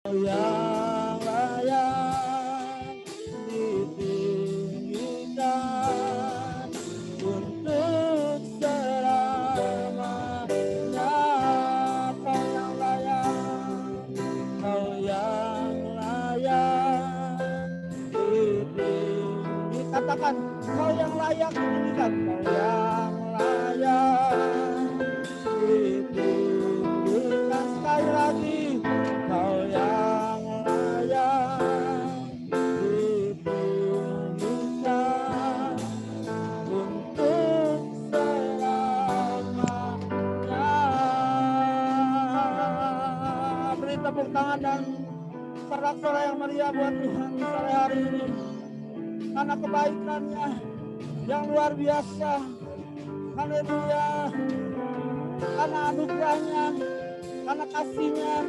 yang layak ditinggikan untuk selamanya. Kau yang layak, kau yang layak ditinggikan. Katakan, kau yang layak ditinggikan, kau yang layak ditinggikan. Sekali lagi, kau yang layak ditinggikan untuk selamanya. Beri tepuk tangan dan sorak-sorai yang meriah buat Tuhan sore hari ini, karena kebaikannya yang luar biasa. Haleluya. Karena anugerahnya, karena kasihnya,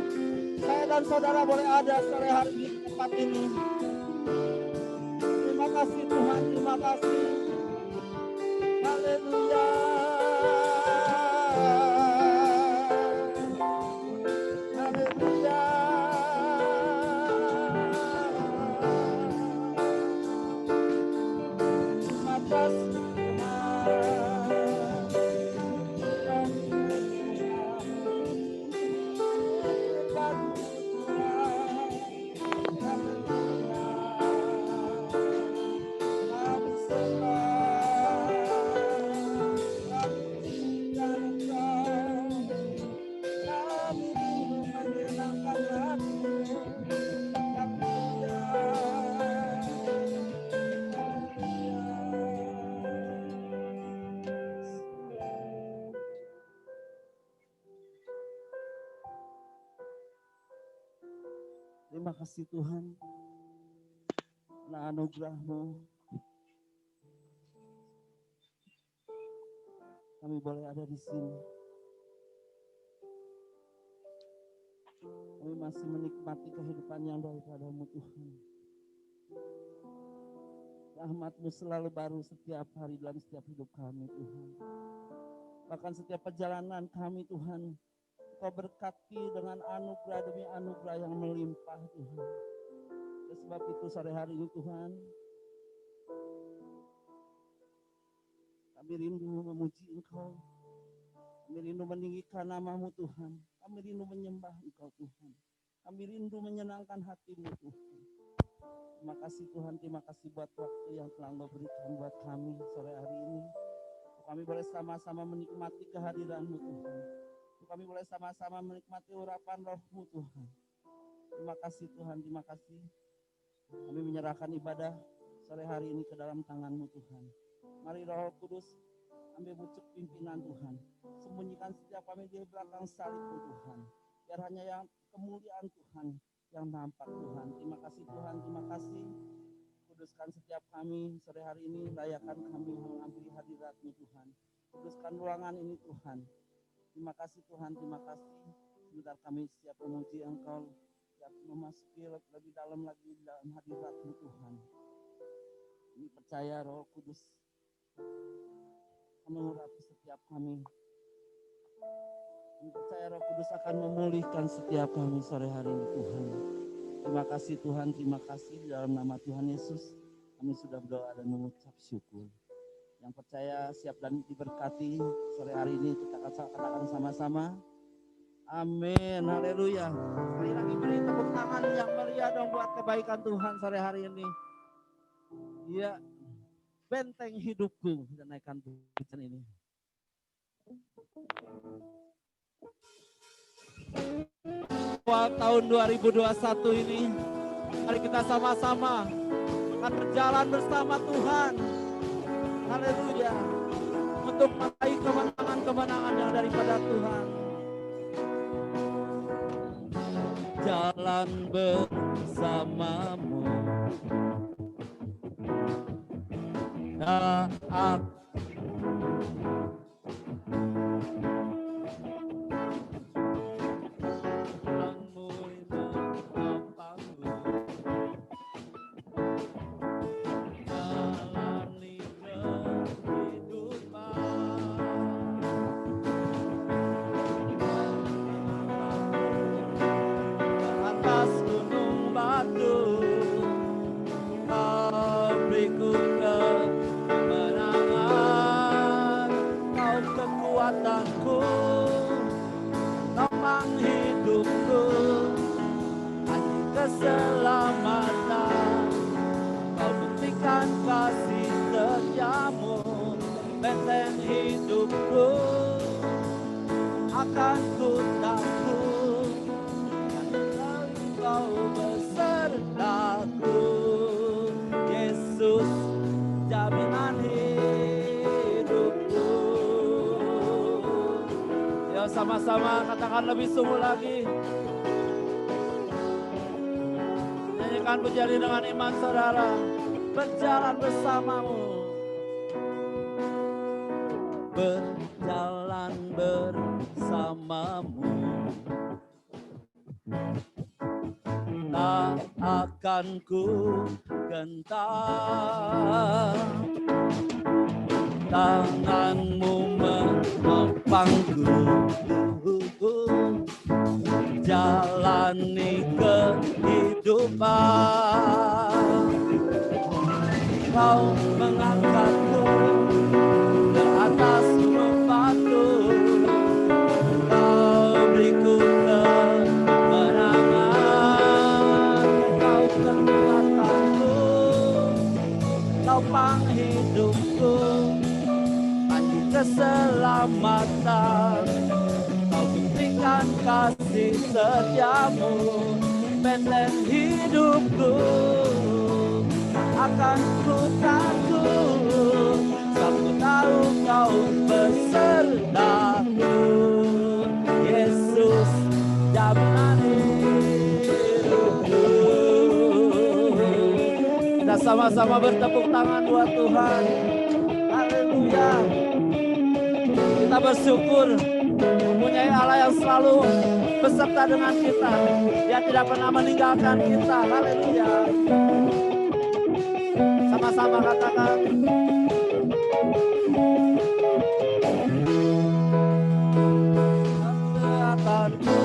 saya dan saudara boleh ada sore hari di tempat ini. Terima kasih Tuhan, terima kasih. Haleluya. Haleluya. Terima kasih Terima kasih Tuhan, karena anugerah-Mu kami boleh ada di sini. Kami masih menikmati kehidupan yang daripada-Mu Tuhan. Rahmat-Mu selalu baru setiap hari dalam setiap hidup kami Tuhan. Bahkan setiap perjalanan kami Tuhan, Kau berkati dengan anugerah demi anugerah yang melimpah Tuhan. Oleh sebab itu sore hari ini Tuhan, kami rindu memuji Engkau. Kami rindu meninggikan nama-Mu Tuhan. Kami rindu menyembah Engkau Tuhan. Kami rindu menyenangkan hati-Mu Tuhan. Terima kasih Tuhan, terima kasih buat waktu yang telah Engkau berikan buat kami sore hari ini. Kami boleh sama-sama menikmati kehadiran-Mu Tuhan. Kami boleh sama-sama menikmati urapan Roh-Mu Tuhan. Terima kasih Tuhan, terima kasih. Kami menyerahkan ibadah sore hari ini ke dalam tangan-Mu Tuhan. Mari Roh Kudus ambil bucuk pimpinan Tuhan. Sembunyikan setiap kami di belakang salib-Mu Tuhan. Biar hanya yang kemuliaan Tuhan yang nampak Tuhan. Terima kasih Tuhan, terima kasih. Kuduskan setiap kami sore hari ini, layakan kami mengambil hadirat-Mu Tuhan. Kuduskan ruangan ini Tuhan. Terima kasih Tuhan, terima kasih. Sebentar kami siap memuji Engkau, siap memasuki lebih dalam lagi dalam hadirat-Mu Tuhan. Kami percaya Roh Kudus akan mengurapi setiap kami. Kami percaya Roh Kudus akan memulihkan setiap kami sore hari ini Tuhan. Terima kasih Tuhan, terima kasih. Dalam nama Tuhan Yesus kami sudah berdoa dan mengucap syukur. Yang percaya siap dan diberkati sore hari ini, kita katakan sama-sama amin, haleluya. Sekali lagi beri tepuk tangan yang meriah dong buat kebaikan Tuhan sore hari ini. Ya, benteng hidupku, kita naikkan pujian ini. Awal tahun 2021 ini, mari kita sama-sama akan berjalan bersama Tuhan. Haleluya. Untuk meraih kemenangan-kemenangan yang daripada Tuhan. Jalan bersamamu. sama-sama katakan lebih sungguh lagi. Nyanyikan pujian dengan iman saudara. Berjalan bersamamu. Berjalan bersamamu. Tak akan ku gentar. Tanganmu menopangku. Jalani kehidupan. Kau mengangkatku ke atas batu. Kau beriku kemenangan. Kau kekuatanku, topang hidupku, panji keselamatan. Kau buktikan kasih setiamu, benteng hidupku. Akan ku takut, aku tahu kau besertaku. Yesus jaminan hidupku. Kita sama-sama bertepuk tangan buat Tuhan. Haleluya. Kita bersyukur mempunyai Allah yang selalu beserta dengan kita. Dia tidak pernah meninggalkan kita. Haleluya. Sama-sama katakan. Kesehatanku,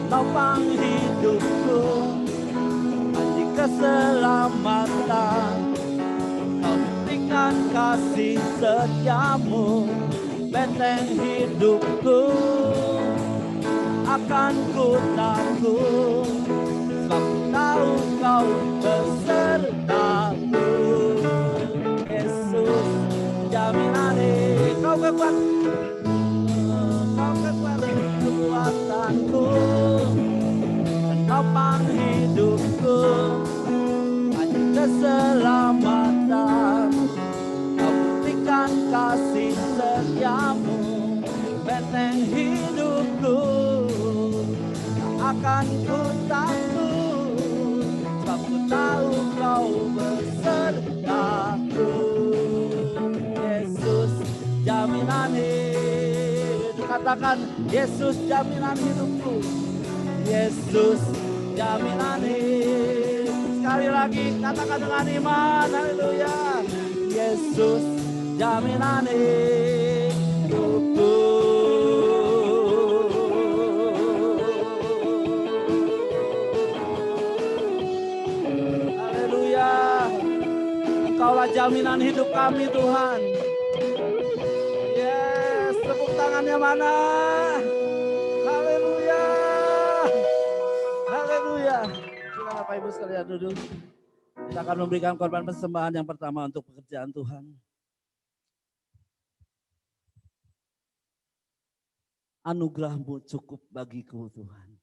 topang hidupku, panji keselamatan. Kau buktikan kasih setiamu, benteng hidupku. Akan ku takut, sebab ku tahu kau besertaku. Yesus jaminan kau kekuatanku, dan topang hidupku, panji keselamatan. Kau buktikan kasih setiamu, benteng hidupku. Akan ku takut, sebab ku tahu kau besertaku. Yesus jaminan hidup. Katakan, Yesus jaminan hidupku. Yesus jaminan hidup. Sekali lagi katakan dengan iman. Haleluya. Yesus jaminan hidupku. Engkaulah jaminan hidup kami Tuhan. Yes, tepuk tangannya mana? Haleluya. Haleluya. Silakan Bapak Ibu sekalian duduk. Kita akan memberikan korban persembahan yang pertama untuk pekerjaan Tuhan. Anugerah-Mu cukup bagiku Tuhan.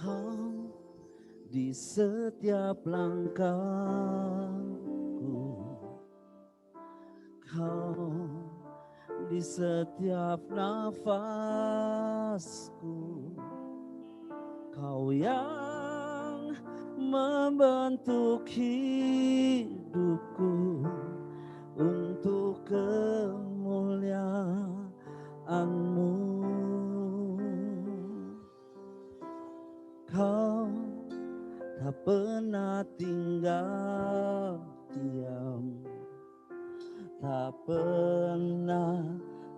Kau di setiap langkahku, Kau di setiap nafasku, Kau yang membentuk hidupku untuk kemuliaan-Mu. Kau tak pernah tinggal diam, tak pernah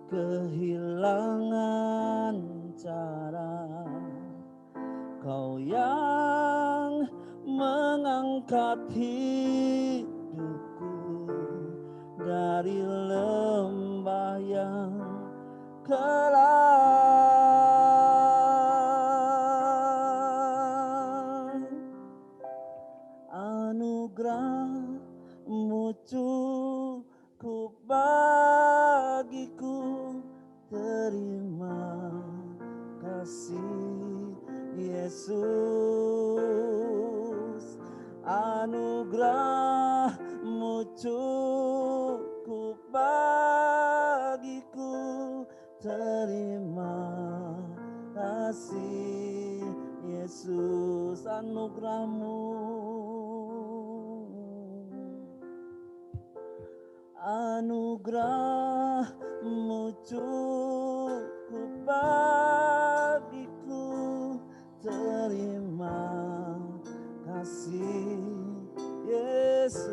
kehilangan cara. Kau yang mengangkat hidupku dari lembah yang kelam. Anugerah-Mu cukup Yesus, anugerah-Mu cukup bagiku. Terima kasih Yesus, anugerah-Mu, anugerah-Mu cukup bagiku. Terima kasih Yesus,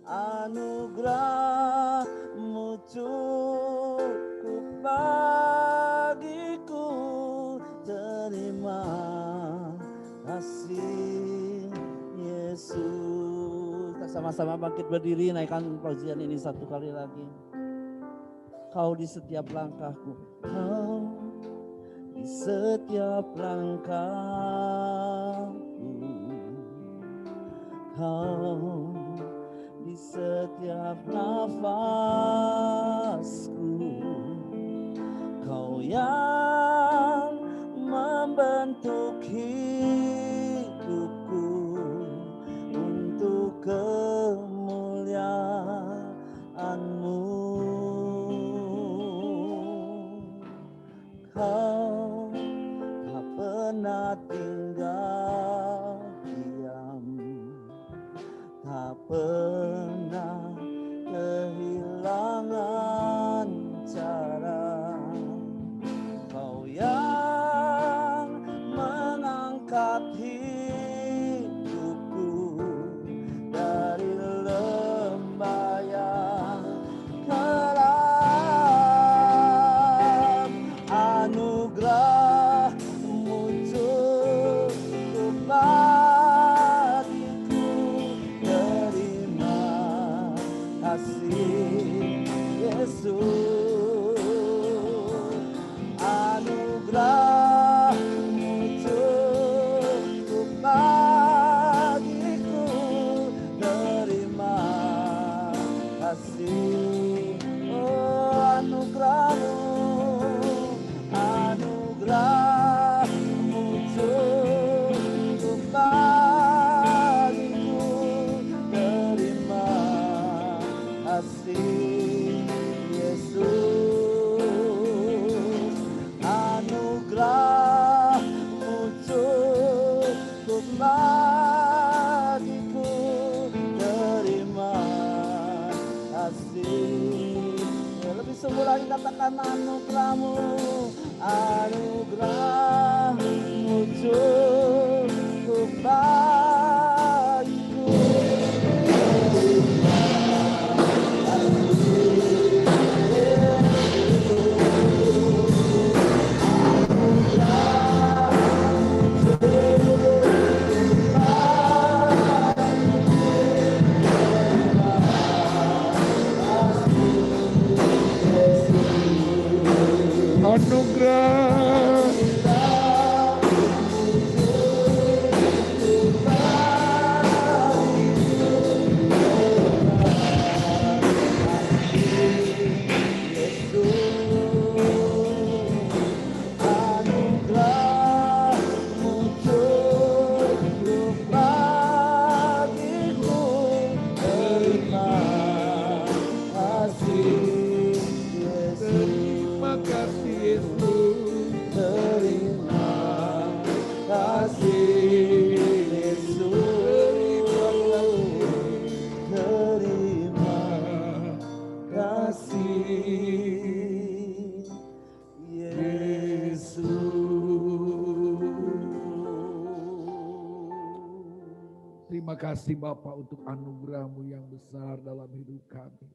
anugerah-Mu cukup bagiku. Terima kasih Yesus. Kita sama-sama bangkit berdiri, naikkan pujian ini satu kali lagi. Kau di setiap langkahku, Kau di setiap langkahku, Kau di setiap nafasku, Kau yang membentuk hidupku untuk kemuliaan-Mu. Kau tak pernah tinggal diam, tak pernah kehilangan cara. Kau yang mengangkat hidupku dari lembah yang kelam. Anugerah-Mu cukup bagiku. Terima kasih Yesus, anugerah-Mu cukup bagiku. Terima kasih, oh anugerah-Mu, anugerah-Mu cukup bagiku. Terima kasih Yesus, anugerah-Mu cukup bagiku. Terima kasih. Ya, lebih sungguh lagi katakan anugerah-Mu, anugerah-Mu cukup bagiku. Anugerah Terima kasih Bapa untuk anugerah-Mu yang besar dalam hidup kami.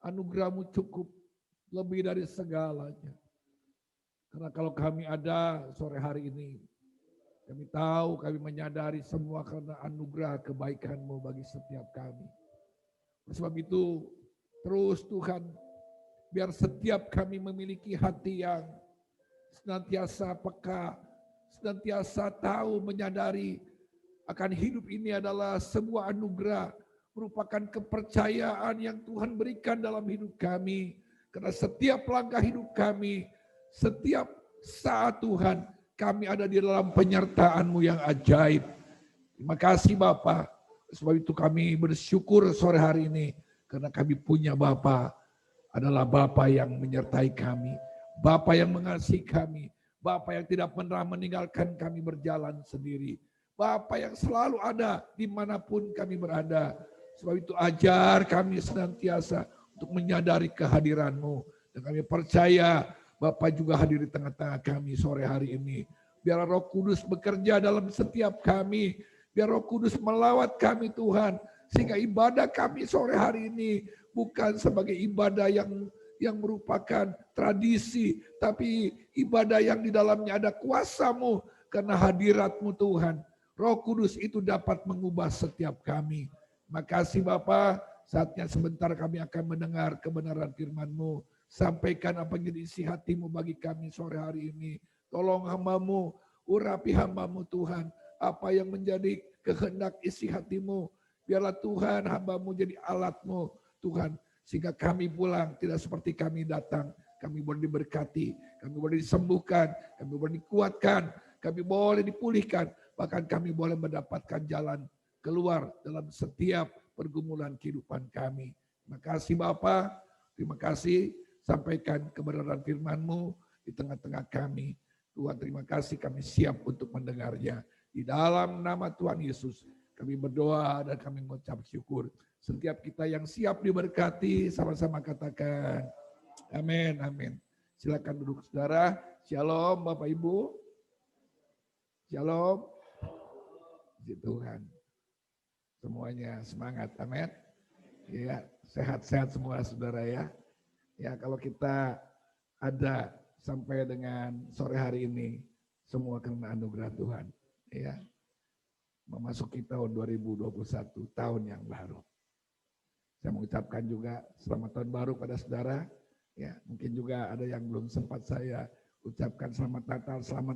Anugerah-Mu cukup lebih dari segalanya. Karena kalau kami ada sore hari ini, kami tahu, kami menyadari semua karena anugerah kebaikan-Mu bagi setiap kami. Sebab itu, terus Tuhan, biar setiap kami memiliki hati yang senantiasa peka, senantiasa tahu, menyadari akan hidup ini adalah sebuah anugerah, merupakan kepercayaan yang Tuhan berikan dalam hidup kami. Karena setiap langkah hidup kami, setiap saat Tuhan kami ada di dalam penyertaan-Mu yang ajaib. Terima kasih Bapa. Sebab itu kami bersyukur sore hari ini karena kami punya Bapa adalah Bapa yang menyertai kami, Bapa yang mengasihi kami, Bapa yang tidak pernah meninggalkan kami berjalan sendiri, Bapa yang selalu ada dimanapun kami berada. Sebab itu ajar kami senantiasa untuk menyadari kehadiran-Mu. Dan kami percaya Bapa juga hadir di tengah-tengah kami sore hari ini. Biar Roh Kudus bekerja dalam setiap kami. Biar Roh Kudus melawat kami Tuhan. Sehingga ibadah kami sore hari ini bukan sebagai ibadah yang merupakan tradisi. Tapi ibadah yang di dalamnya ada kuasa-Mu. Karena hadirat-Mu Tuhan. Roh Kudus itu dapat mengubah setiap kami. Terima kasih Bapa. Saatnya sebentar kami akan mendengar kebenaran firman-Mu. Sampaikan apa yang jadi isi hati-Mu bagi kami sore hari ini. Tolong hamba-Mu, urapi hamba-Mu Tuhan. Apa yang menjadi kehendak isi hati-Mu. Biarlah Tuhan hamba-Mu jadi alat-Mu Tuhan. Sehingga kami pulang tidak seperti kami datang. Kami boleh diberkati, kami boleh disembuhkan, kami boleh dikuatkan, kami boleh dipulihkan. Bahkan kami boleh mendapatkan jalan keluar dalam setiap pergumulan kehidupan kami. Terima kasih Bapa, terima kasih. Sampaikan kebenaran firman-Mu di tengah-tengah kami. Tuhan terima kasih kami siap untuk mendengarnya. Di dalam nama Tuhan Yesus kami berdoa dan kami mengucap syukur. Setiap kita yang siap diberkati sama-sama katakan amin, amin. Silakan duduk saudara. Shalom Bapak Ibu. Shalom. Puji Tuhan. Semuanya semangat, amin. Ya, sehat-sehat semua saudara ya. Ya, kalau kita ada sampai dengan sore hari ini, semua karena anugerah Tuhan. Ya, memasuki tahun 2021, tahun yang baru. Saya mengucapkan juga selamat tahun baru pada saudara. Ya, mungkin juga ada yang belum sempat saya ucapkan selamat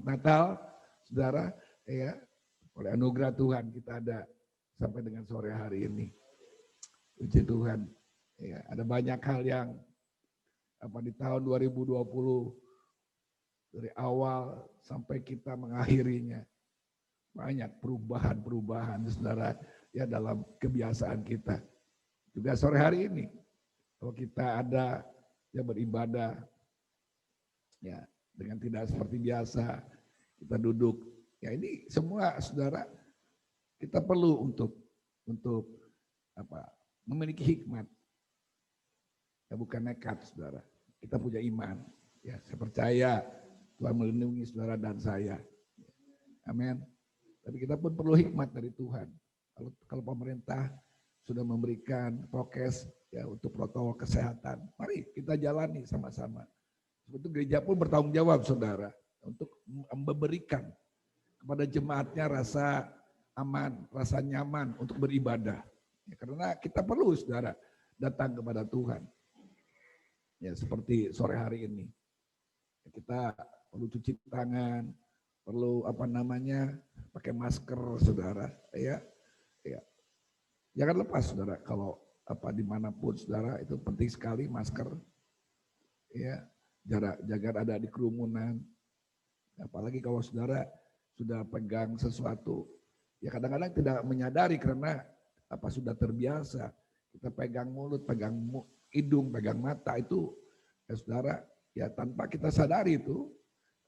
Natal, saudara. Ya, oleh anugerah Tuhan kita ada sampai dengan sore hari ini. Puji Tuhan. Ya, ada banyak hal yang di tahun 2020 dari awal sampai kita mengakhirinya banyak perubahan saudara ya dalam kebiasaan kita. Juga sore hari ini kalau kita ada yang beribadah ya dengan tidak seperti biasa kita duduk ya ini semua saudara kita perlu untuk memiliki hikmat ya bukan nekat saudara. Kita punya iman, ya saya percaya Tuhan melindungi saudara dan saya. Amin. Tapi kita pun perlu hikmat dari Tuhan. Kalau pemerintah sudah memberikan prokes ya untuk protokol kesehatan, mari kita jalani sama-sama. Sebetulnya gereja pun bertanggung jawab saudara untuk memberikan kepada jemaatnya rasa aman, rasa nyaman untuk beribadah. Ya, karena kita perlu saudara datang kepada Tuhan. Ya seperti sore hari ini kita perlu cuci tangan, perlu pakai masker saudara ya jangan lepas saudara kalau dimanapun saudara itu penting sekali masker ya jaga ada di kerumunan apalagi kalau saudara sudah pegang sesuatu ya kadang-kadang tidak menyadari karena sudah terbiasa kita pegang mulut, pegang hidung, pegang mata itu ya saudara ya tanpa kita sadari itu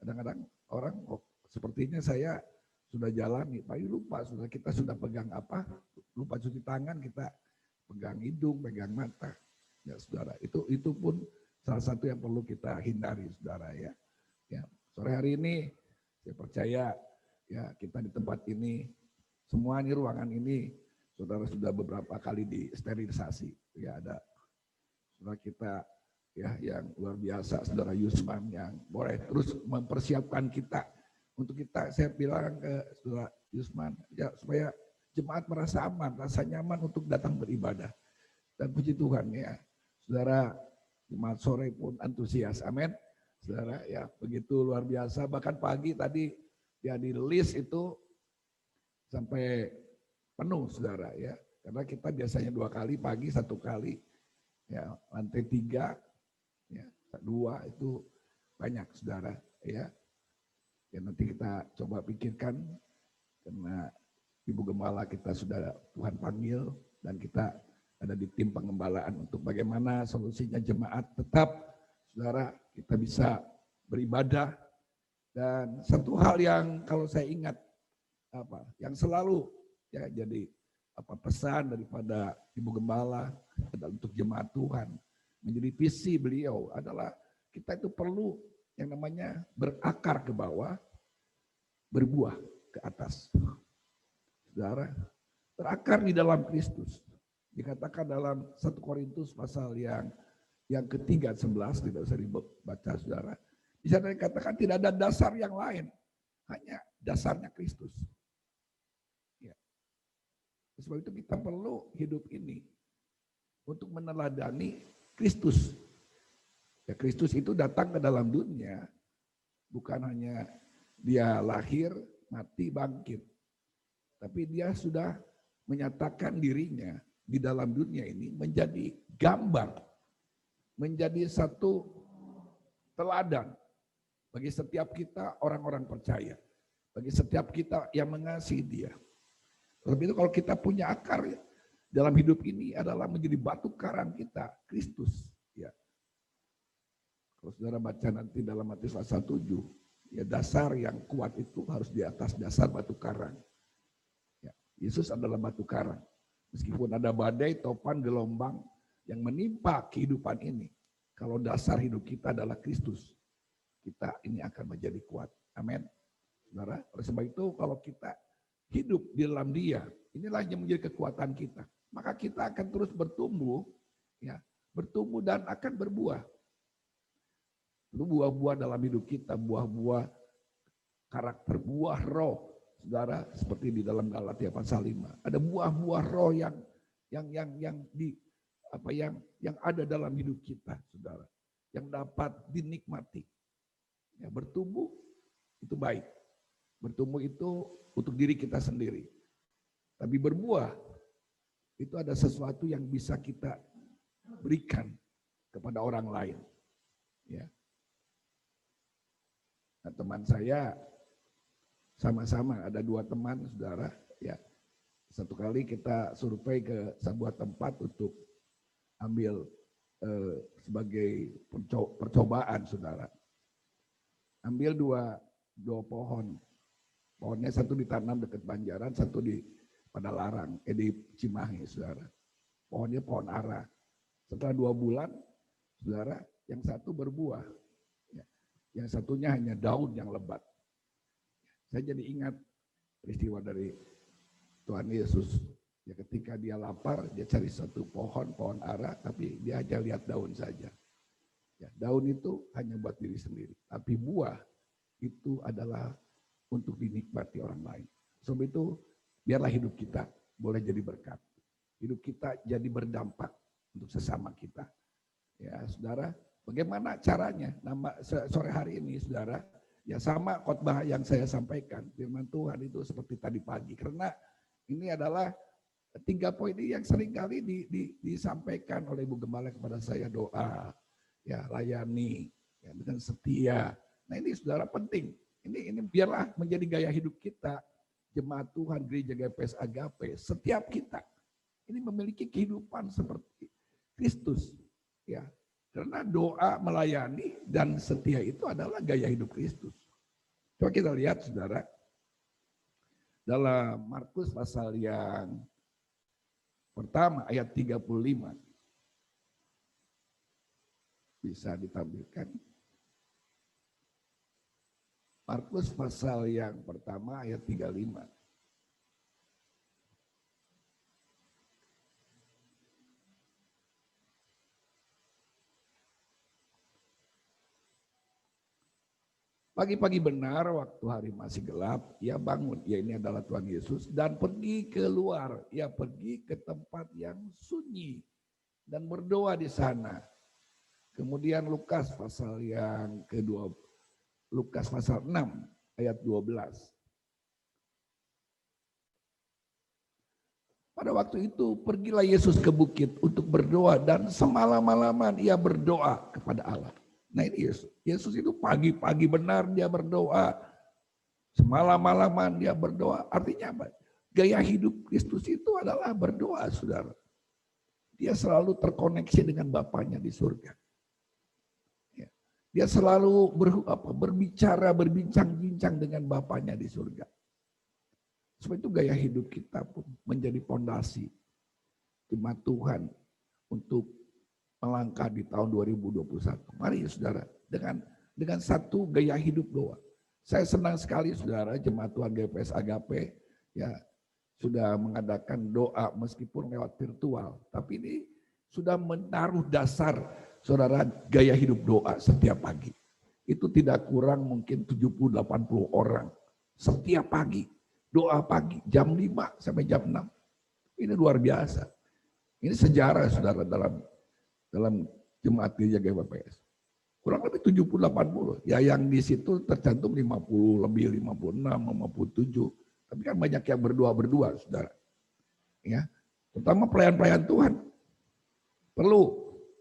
kadang-kadang orang sepertinya saya sudah jalani, tapi lupa sudah kita sudah pegang lupa cuci tangan kita pegang hidung, pegang mata ya saudara itu pun salah satu yang perlu kita hindari saudara ya sore hari ini saya percaya ya kita di tempat ini semua ini ruangan ini saudara sudah beberapa kali disterilisasi ya ada saudara kita ya yang luar biasa saudara Yusman yang boleh terus mempersiapkan kita untuk kita saya bilang ke saudara Yusman ya supaya jemaat merasa aman, rasa nyaman untuk datang beribadah dan puji Tuhan ya saudara jemaat sore pun antusias amin saudara ya begitu luar biasa bahkan pagi tadi ya di list itu sampai penuh saudara ya karena kita biasanya 2 kali pagi 1 kali ya lantai 3 ya 2 itu banyak saudara ya Ya nanti kita coba pikirkan, karena Ibu Gembala kita sudah Tuhan panggil dan kita ada di tim pengembalaan untuk bagaimana solusinya jemaat tetap, saudara, kita bisa beribadah. Dan satu hal yang kalau saya ingat, yang selalu ya jadi pesan daripada Ibu Gembala untuk jemaat Tuhan, menjadi visi beliau adalah kita itu perlu yang namanya berakar ke bawah, berbuah ke atas. Saudara, berakar di dalam Kristus. Dikatakan dalam 1 Korintus pasal yang ketiga 11, tidak usah dibaca saudara. Di sana dikatakan tidak ada dasar yang lain, hanya dasarnya Kristus. Ya. Sebab itu kita perlu hidup ini untuk meneladani Kristus. Ya, Kristus itu datang ke dalam dunia, bukan hanya dia lahir, mati, bangkit. Tapi dia sudah menyatakan dirinya di dalam dunia ini menjadi gambar, menjadi satu teladan bagi setiap kita orang-orang percaya, bagi setiap kita yang mengasihi dia. Lebih itu kalau kita punya akar dalam hidup ini adalah menjadi batu karang kita, Kristus. Ya. Kalau saudara baca nanti dalam Matius pasal 7, ya dasar yang kuat itu harus di atas dasar batu karang. Ya, Yesus adalah batu karang. Meskipun ada badai, topan, gelombang yang menimpa kehidupan ini, kalau dasar hidup kita adalah Kristus, kita ini akan menjadi kuat. Amin. Saudara, oleh sebab itu kalau kita hidup di dalam Dia, inilah yang menjadi kekuatan kita. Maka kita akan terus bertumbuh, ya, bertumbuh dan akan berbuah. Itu buah-buah dalam hidup kita, buah-buah karakter, buah roh, saudara, seperti di dalam Galatia pasal 5. Ada buah-buah roh yang ada dalam hidup kita, saudara, yang dapat dinikmati. Ya, bertumbuh itu baik. Bertumbuh itu untuk diri kita sendiri. Tapi berbuah itu ada sesuatu yang bisa kita berikan kepada orang lain. Ya. Nah, teman saya sama-sama ada 2 teman, saudara. Ya, satu kali kita survei ke sebuah tempat untuk ambil sebagai percobaan, saudara. Ambil dua pohon. Pohonnya satu ditanam dekat Banjaran, satu di Padalarang, di Cimahi, saudara. Pohonnya pohon ara. Setelah 2 bulan, saudara, yang satu berbuah. Yang satunya hanya daun yang lebat. Saya jadi ingat peristiwa dari Tuhan Yesus. Ya, ketika dia lapar, dia cari satu pohon ara, tapi dia hanya lihat daun saja. Ya, daun itu hanya buat diri sendiri. Tapi buah itu adalah untuk dinikmati orang lain. Sebab itu, biarlah hidup kita boleh jadi berkat. Hidup kita jadi berdampak untuk sesama kita. Ya, saudara, bagaimana caranya? Sore hari ini, saudara, ya sama khotbah yang saya sampaikan, firman Tuhan itu seperti tadi pagi. Karena ini adalah 3 poin yang seringkali disampaikan oleh Ibu Gembala kepada saya, doa, ya, layani, ya, dengan setia. Nah ini saudara penting. Ini biarlah menjadi gaya hidup kita, jemaat Tuhan, gereja GPS Agape, setiap kita ini memiliki kehidupan seperti Kristus, ya. Karena doa, melayani, dan setia itu adalah gaya hidup Kristus. Coba kita lihat, saudara, dalam Markus pasal yang pertama ayat 35. Bisa ditampilkan. Markus pasal yang pertama ayat 35. Pagi-pagi benar waktu hari masih gelap, ia bangun, ya ini adalah Tuhan Yesus, dan pergi keluar, ia pergi ke tempat yang sunyi dan berdoa di sana. Kemudian Lukas pasal yang kedua, Lukas pasal 6 ayat 12. Pada waktu itu pergilah Yesus ke bukit untuk berdoa dan semalam-malaman ia berdoa kepada Allah. Nah ini Yesus. Yesus itu pagi-pagi benar dia berdoa. Semalam-malaman dia berdoa. Artinya apa? Gaya hidup Kristus itu adalah berdoa, saudara. Dia selalu terkoneksi dengan Bapaknya di surga. Ya. Dia selalu berbicara, berbincang-bincang dengan Bapaknya di surga. Sebab itu gaya hidup kita pun menjadi fondasi jemaat Tuhan untuk melangkah di tahun 2021. Mari saudara, dengan satu gaya hidup doa. Saya senang sekali saudara, jemaat Tuhan GPS Agape ya sudah mengadakan doa meskipun lewat virtual, tapi ini sudah menaruh dasar saudara gaya hidup doa setiap pagi. Itu tidak kurang mungkin 70-80 orang setiap pagi. Doa pagi jam 5 sampai jam 6. Ini luar biasa. Ini sejarah saudara dalam jemaat gereja GPPS. Kurang lebih 70-80. Ya yang di situ tercantum 50 lebih, 56, 57. Tapi kan banyak yang berdua saudara. Ya, terutama pelayan-pelayan Tuhan. Perlu,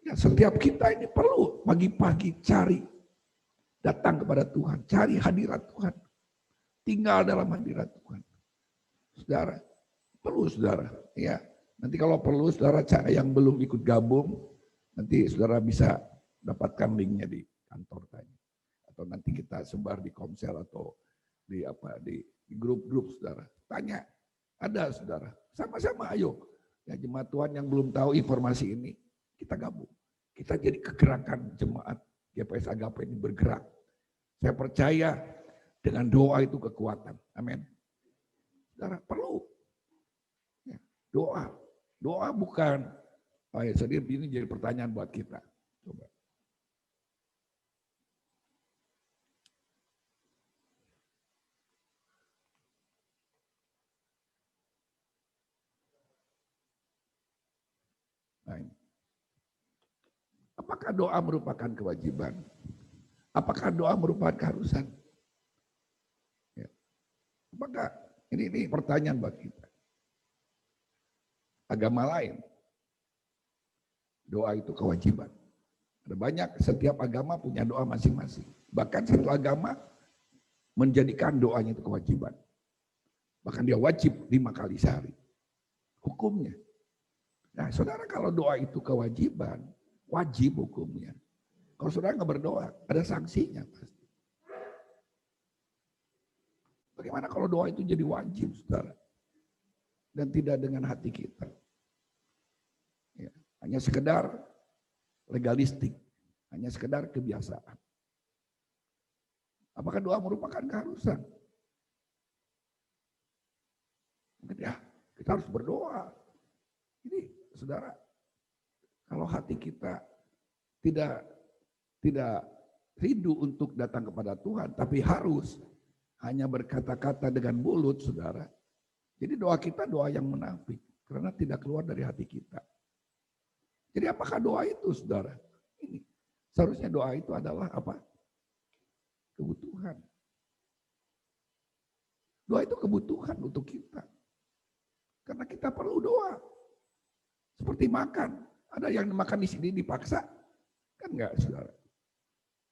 ya setiap kita ini perlu pagi-pagi cari, datang kepada Tuhan, cari hadirat Tuhan. Tinggal dalam hadirat Tuhan. Saudara, perlu saudara. Ya, nanti kalau perlu saudara yang belum ikut gabung, nanti saudara bisa dapatkan linknya di kantor tadi. Atau nanti kita sebar di Komsel atau di grup-grup saudara. Tanya, ada saudara. Sama-sama ayo. Ya jemaat Tuhan yang belum tahu informasi ini, kita gabung. Kita jadi kegerakan jemaat GPS Agape ini bergerak. Saya percaya dengan doa itu kekuatan. Amin. Saudara perlu. Ya, doa. Doa bukan. Oh ya, ini jadi pertanyaan buat kita. Coba. Nah, apakah doa merupakan kewajiban? Apakah doa merupakan keharusan? Ya. Apakah ini pertanyaan buat kita. Agama lain, doa itu kewajiban. Ada banyak, setiap agama punya doa masing-masing. Bahkan satu agama menjadikan doanya itu kewajiban. Bahkan dia wajib 5 kali sehari. Hukumnya. Nah saudara kalau doa itu kewajiban, wajib hukumnya. Kalau saudara nggak berdoa, ada sanksinya pasti. Bagaimana kalau doa itu jadi wajib saudara? Dan tidak dengan hati kita. Ya, hanya sekedar legalistik, hanya sekedar kebiasaan. Apakah doa merupakan keharusan? Mungkin ya, kita harus berdoa. Ini saudara, kalau hati kita tidak rindu untuk datang kepada Tuhan, tapi harus hanya berkata-kata dengan mulut, saudara. Jadi doa kita doa yang munafik, karena tidak keluar dari hati kita. Jadi apakah doa itu, saudara? Ini seharusnya doa itu adalah apa? Kebutuhan. Doa itu kebutuhan untuk kita. Karena kita perlu doa. Seperti makan. Ada yang makan di sini dipaksa. Kan enggak, saudara.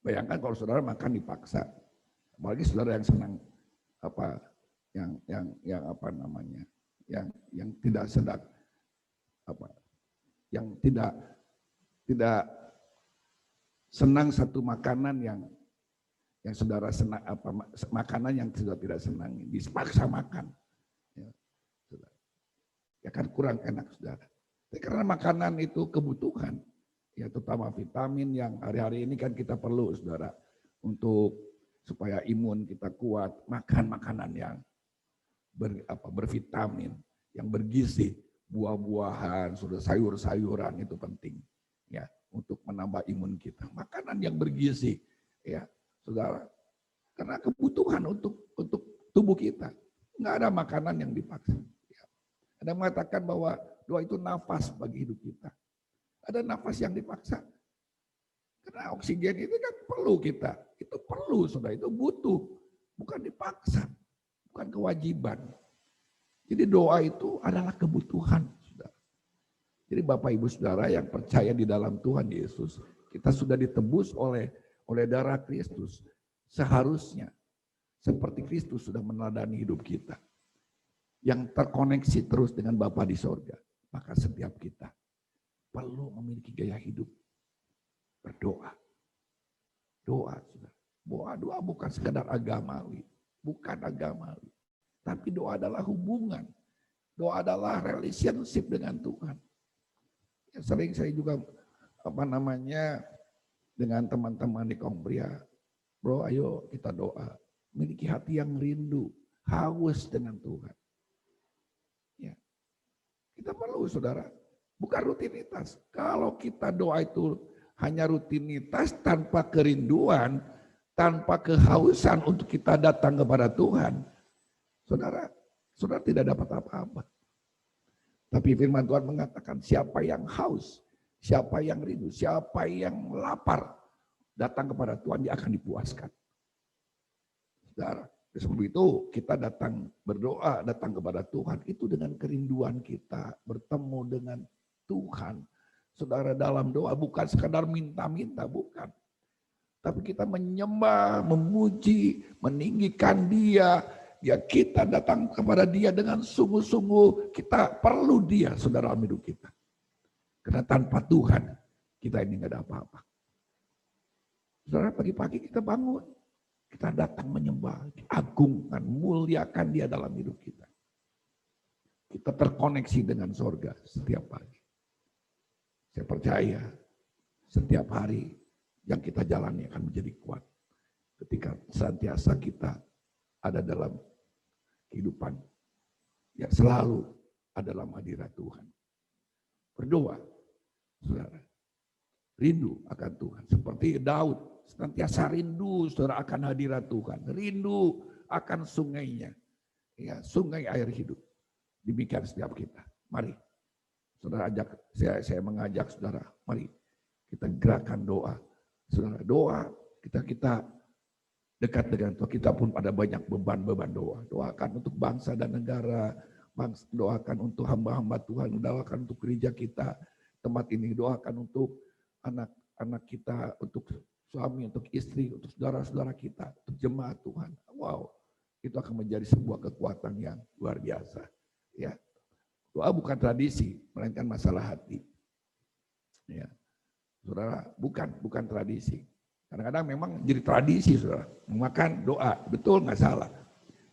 Bayangkan kalau saudara makan dipaksa. Apalagi saudara yang senang yang tidak sedang yang tidak senang satu makanan yang saudara senang, makanan yang sudah tidak senangi, dipaksa makan. Ya kan kurang enak saudara. Tapi karena makanan itu kebutuhan, ya terutama vitamin yang hari-hari ini kan kita perlu saudara untuk supaya imun kita kuat, makan makanan yang bervitamin, yang bergizi, buah-buahan, sudah sayur-sayuran itu penting ya untuk menambah imun kita. Makanan yang bergizi ya saudara, karena kebutuhan untuk tubuh kita. Nggak ada makanan yang dipaksa. Ya. Ada mengatakan bahwa doa itu nafas bagi hidup kita. Ada nafas yang dipaksa. Karena oksigen itu kan perlu kita. Itu perlu, saudara. Itu butuh. Bukan dipaksa. Bukan kewajiban. Jadi doa itu adalah kebutuhan, saudara. Jadi Bapak Ibu Saudara yang percaya di dalam Tuhan Yesus, kita sudah ditebus oleh darah Kristus. Seharusnya seperti Kristus sudah meneladani hidup kita, yang terkoneksi terus dengan Bapa di sorga, maka setiap kita perlu memiliki gaya hidup berdoa. Doa, doa bukan sekedar agamawi, bukan agamawi, tapi doa adalah hubungan. Doa adalah relationship dengan Tuhan. Ya, sering saya juga dengan teman-teman di kaum pria, bro, ayo kita doa, miliki hati yang rindu, haus dengan Tuhan. Ya, kita perlu, saudara, bukan rutinitas. Kalau kita doa itu hanya rutinitas tanpa kerinduan, tanpa kehausan untuk kita datang kepada Tuhan, saudara tidak dapat apa-apa. Tapi firman Tuhan mengatakan, siapa yang haus, siapa yang rindu, siapa yang lapar, datang kepada Tuhan, dia akan dipuaskan. Saudara, sebab itu kita datang berdoa, datang kepada Tuhan, itu dengan kerinduan kita bertemu dengan Tuhan. Saudara, dalam doa bukan sekadar minta-minta, bukan. Tapi kita menyembah, memuji, meninggikan Dia. Ya, kita datang kepada Dia dengan sungguh-sungguh. Kita perlu Dia, saudara, dalam hidup kita. Karena tanpa Tuhan, kita ini nggak ada apa-apa. Saudara, pagi-pagi kita bangun. Kita datang menyembah, agungkan, muliakan Dia dalam hidup kita. Kita terkoneksi dengan sorga setiap pagi. Saya percaya setiap hari yang kita jalani akan menjadi kuat. Ketika senantiasa kita ada dalam kehidupan yang selalu ada dalam hadirat Tuhan. Berdoa, saudara. Rindu akan Tuhan. Seperti Daud, senantiasa rindu, saudara, akan hadirat Tuhan. Rindu akan sungainya. Ya, sungai air hidup. Demikian setiap kita. Mari. Saudara saya mengajak saudara, mari kita gerakan doa. Saudara, doa kita dekat dengan Tuhan. Kita pun pada banyak beban-beban doa. Doakan untuk bangsa dan negara, doakan untuk hamba-hamba Tuhan, doakan untuk gereja kita, tempat ini, doakan untuk anak-anak kita, untuk suami, untuk istri, untuk saudara-saudara kita, untuk jemaat Tuhan. Wow, itu akan menjadi sebuah kekuatan yang luar biasa. Ya. Doa bukan tradisi, melainkan masalah hati. Ya. Saudara, bukan tradisi. Kadang-kadang memang jadi tradisi, saudara. Makan doa, betul, nggak salah.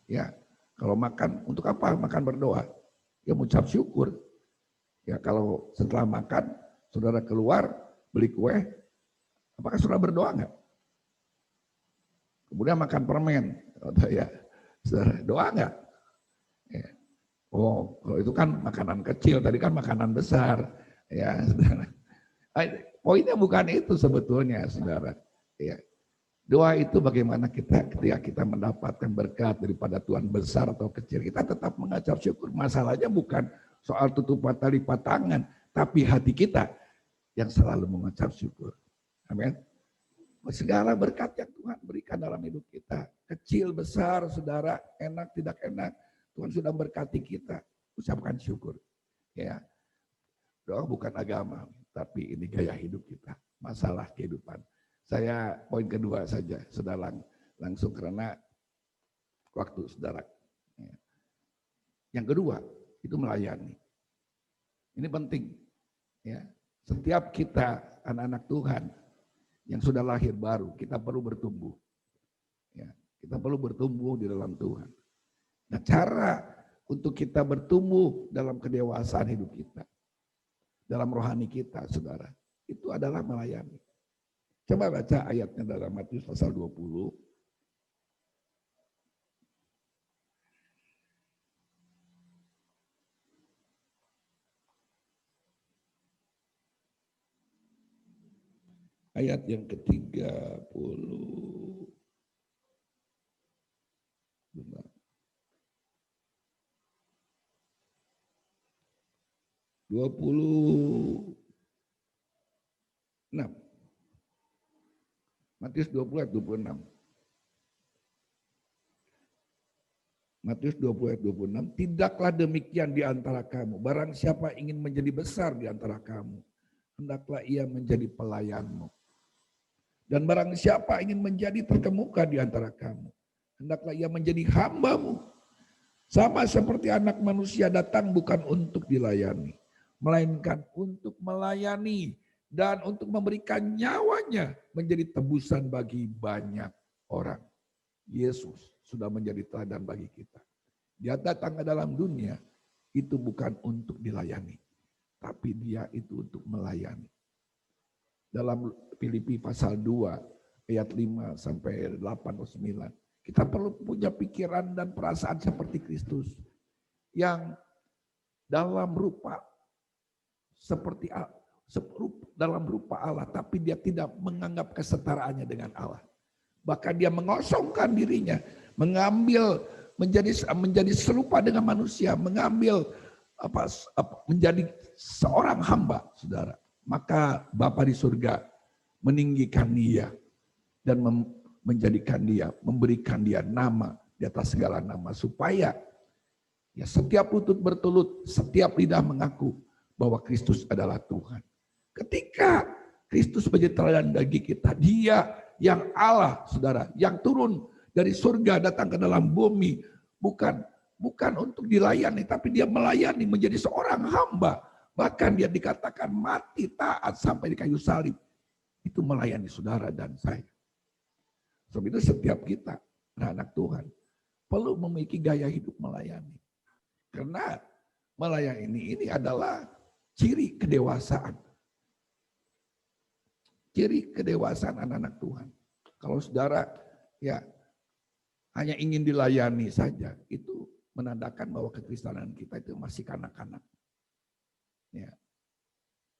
Ya, kalau makan untuk apa? Makan berdoa. Ya, mengucap syukur. Ya, kalau setelah makan, saudara keluar beli kue, apakah saudara berdoa nggak? Kemudian makan permen, ya, saudara doa nggak? Ya. Oh, kalau itu kan makanan kecil, tadi kan makanan besar, ya, saudara. Poinnya bukan itu sebetulnya, saudara. Ya. Doa itu bagaimana ketika kita mendapatkan berkat daripada Tuhan besar atau kecil, kita tetap mengucap syukur. Masalahnya bukan soal tutup mata lipat tangan, tapi hati kita yang selalu mengucap syukur. Amin. Segala berkat yang Tuhan berikan dalam hidup kita, kecil, besar, saudara, enak, tidak enak, Tuhan sudah berkati kita, ucapkan syukur. Ya, doa bukan agama, tapi ini gaya hidup kita, masalah kehidupan. Saya poin kedua saja, saudara, langsung karena waktu saudara. Ya. Yang kedua itu melayani. Ini penting. Ya, setiap kita anak-anak Tuhan yang sudah lahir baru, kita perlu bertumbuh. Ya, kita perlu bertumbuh di dalam Tuhan. Nah, cara untuk kita bertumbuh dalam kedewasaan hidup kita, dalam rohani kita, saudara, itu adalah melayani. Coba baca ayatnya dalam Matius pasal 20. Ayat yang ke-30. Benar. 26. Matius 20 ayat 26. Matius 20 ayat 26. Tidaklah demikian di antara kamu. Barang siapa ingin menjadi besar di antara kamu, hendaklah ia menjadi pelayanmu. Dan barang siapa ingin menjadi terkemuka di antara kamu, hendaklah ia menjadi hamba-Mu. Sama seperti anak manusia datang bukan untuk dilayani, melainkan untuk melayani dan untuk memberikan nyawanya menjadi tebusan bagi banyak orang. Yesus sudah menjadi teladan bagi kita. Dia datang ke dalam dunia itu bukan untuk dilayani, tapi dia itu untuk melayani. Dalam Filipi pasal 2 ayat 5 sampai 8 atau 9. Kita perlu punya pikiran dan perasaan seperti Kristus yang dalam rupa seperti dalam rupa Allah, tapi dia tidak menganggap kesetaraannya dengan Allah. Bahkan dia mengosongkan dirinya, menjadi serupa dengan manusia, menjadi seorang hamba, saudara. Maka Bapa di surga meninggikan dia dan menjadikan dia, memberikan dia nama di atas segala nama, supaya ya setiap lutut bertelut, setiap lidah mengaku bahwa Kristus adalah Tuhan. Ketika Kristus menjadi teladan bagi kita, dia yang Allah, saudara, yang turun dari surga datang ke dalam bumi, bukan untuk dilayani, tapi dia melayani, menjadi seorang hamba. Bahkan dia dikatakan mati taat sampai di kayu salib. Itu melayani saudara dan saya. Sebab itu setiap kita, anak Tuhan, perlu memiliki gaya hidup melayani. Karena melayani ini adalah ciri kedewasaan. Ciri kedewasaan anak-anak Tuhan. Kalau saudara ya hanya ingin dilayani saja, itu menandakan bahwa kekristenan kita itu masih kanak-kanak. Ya.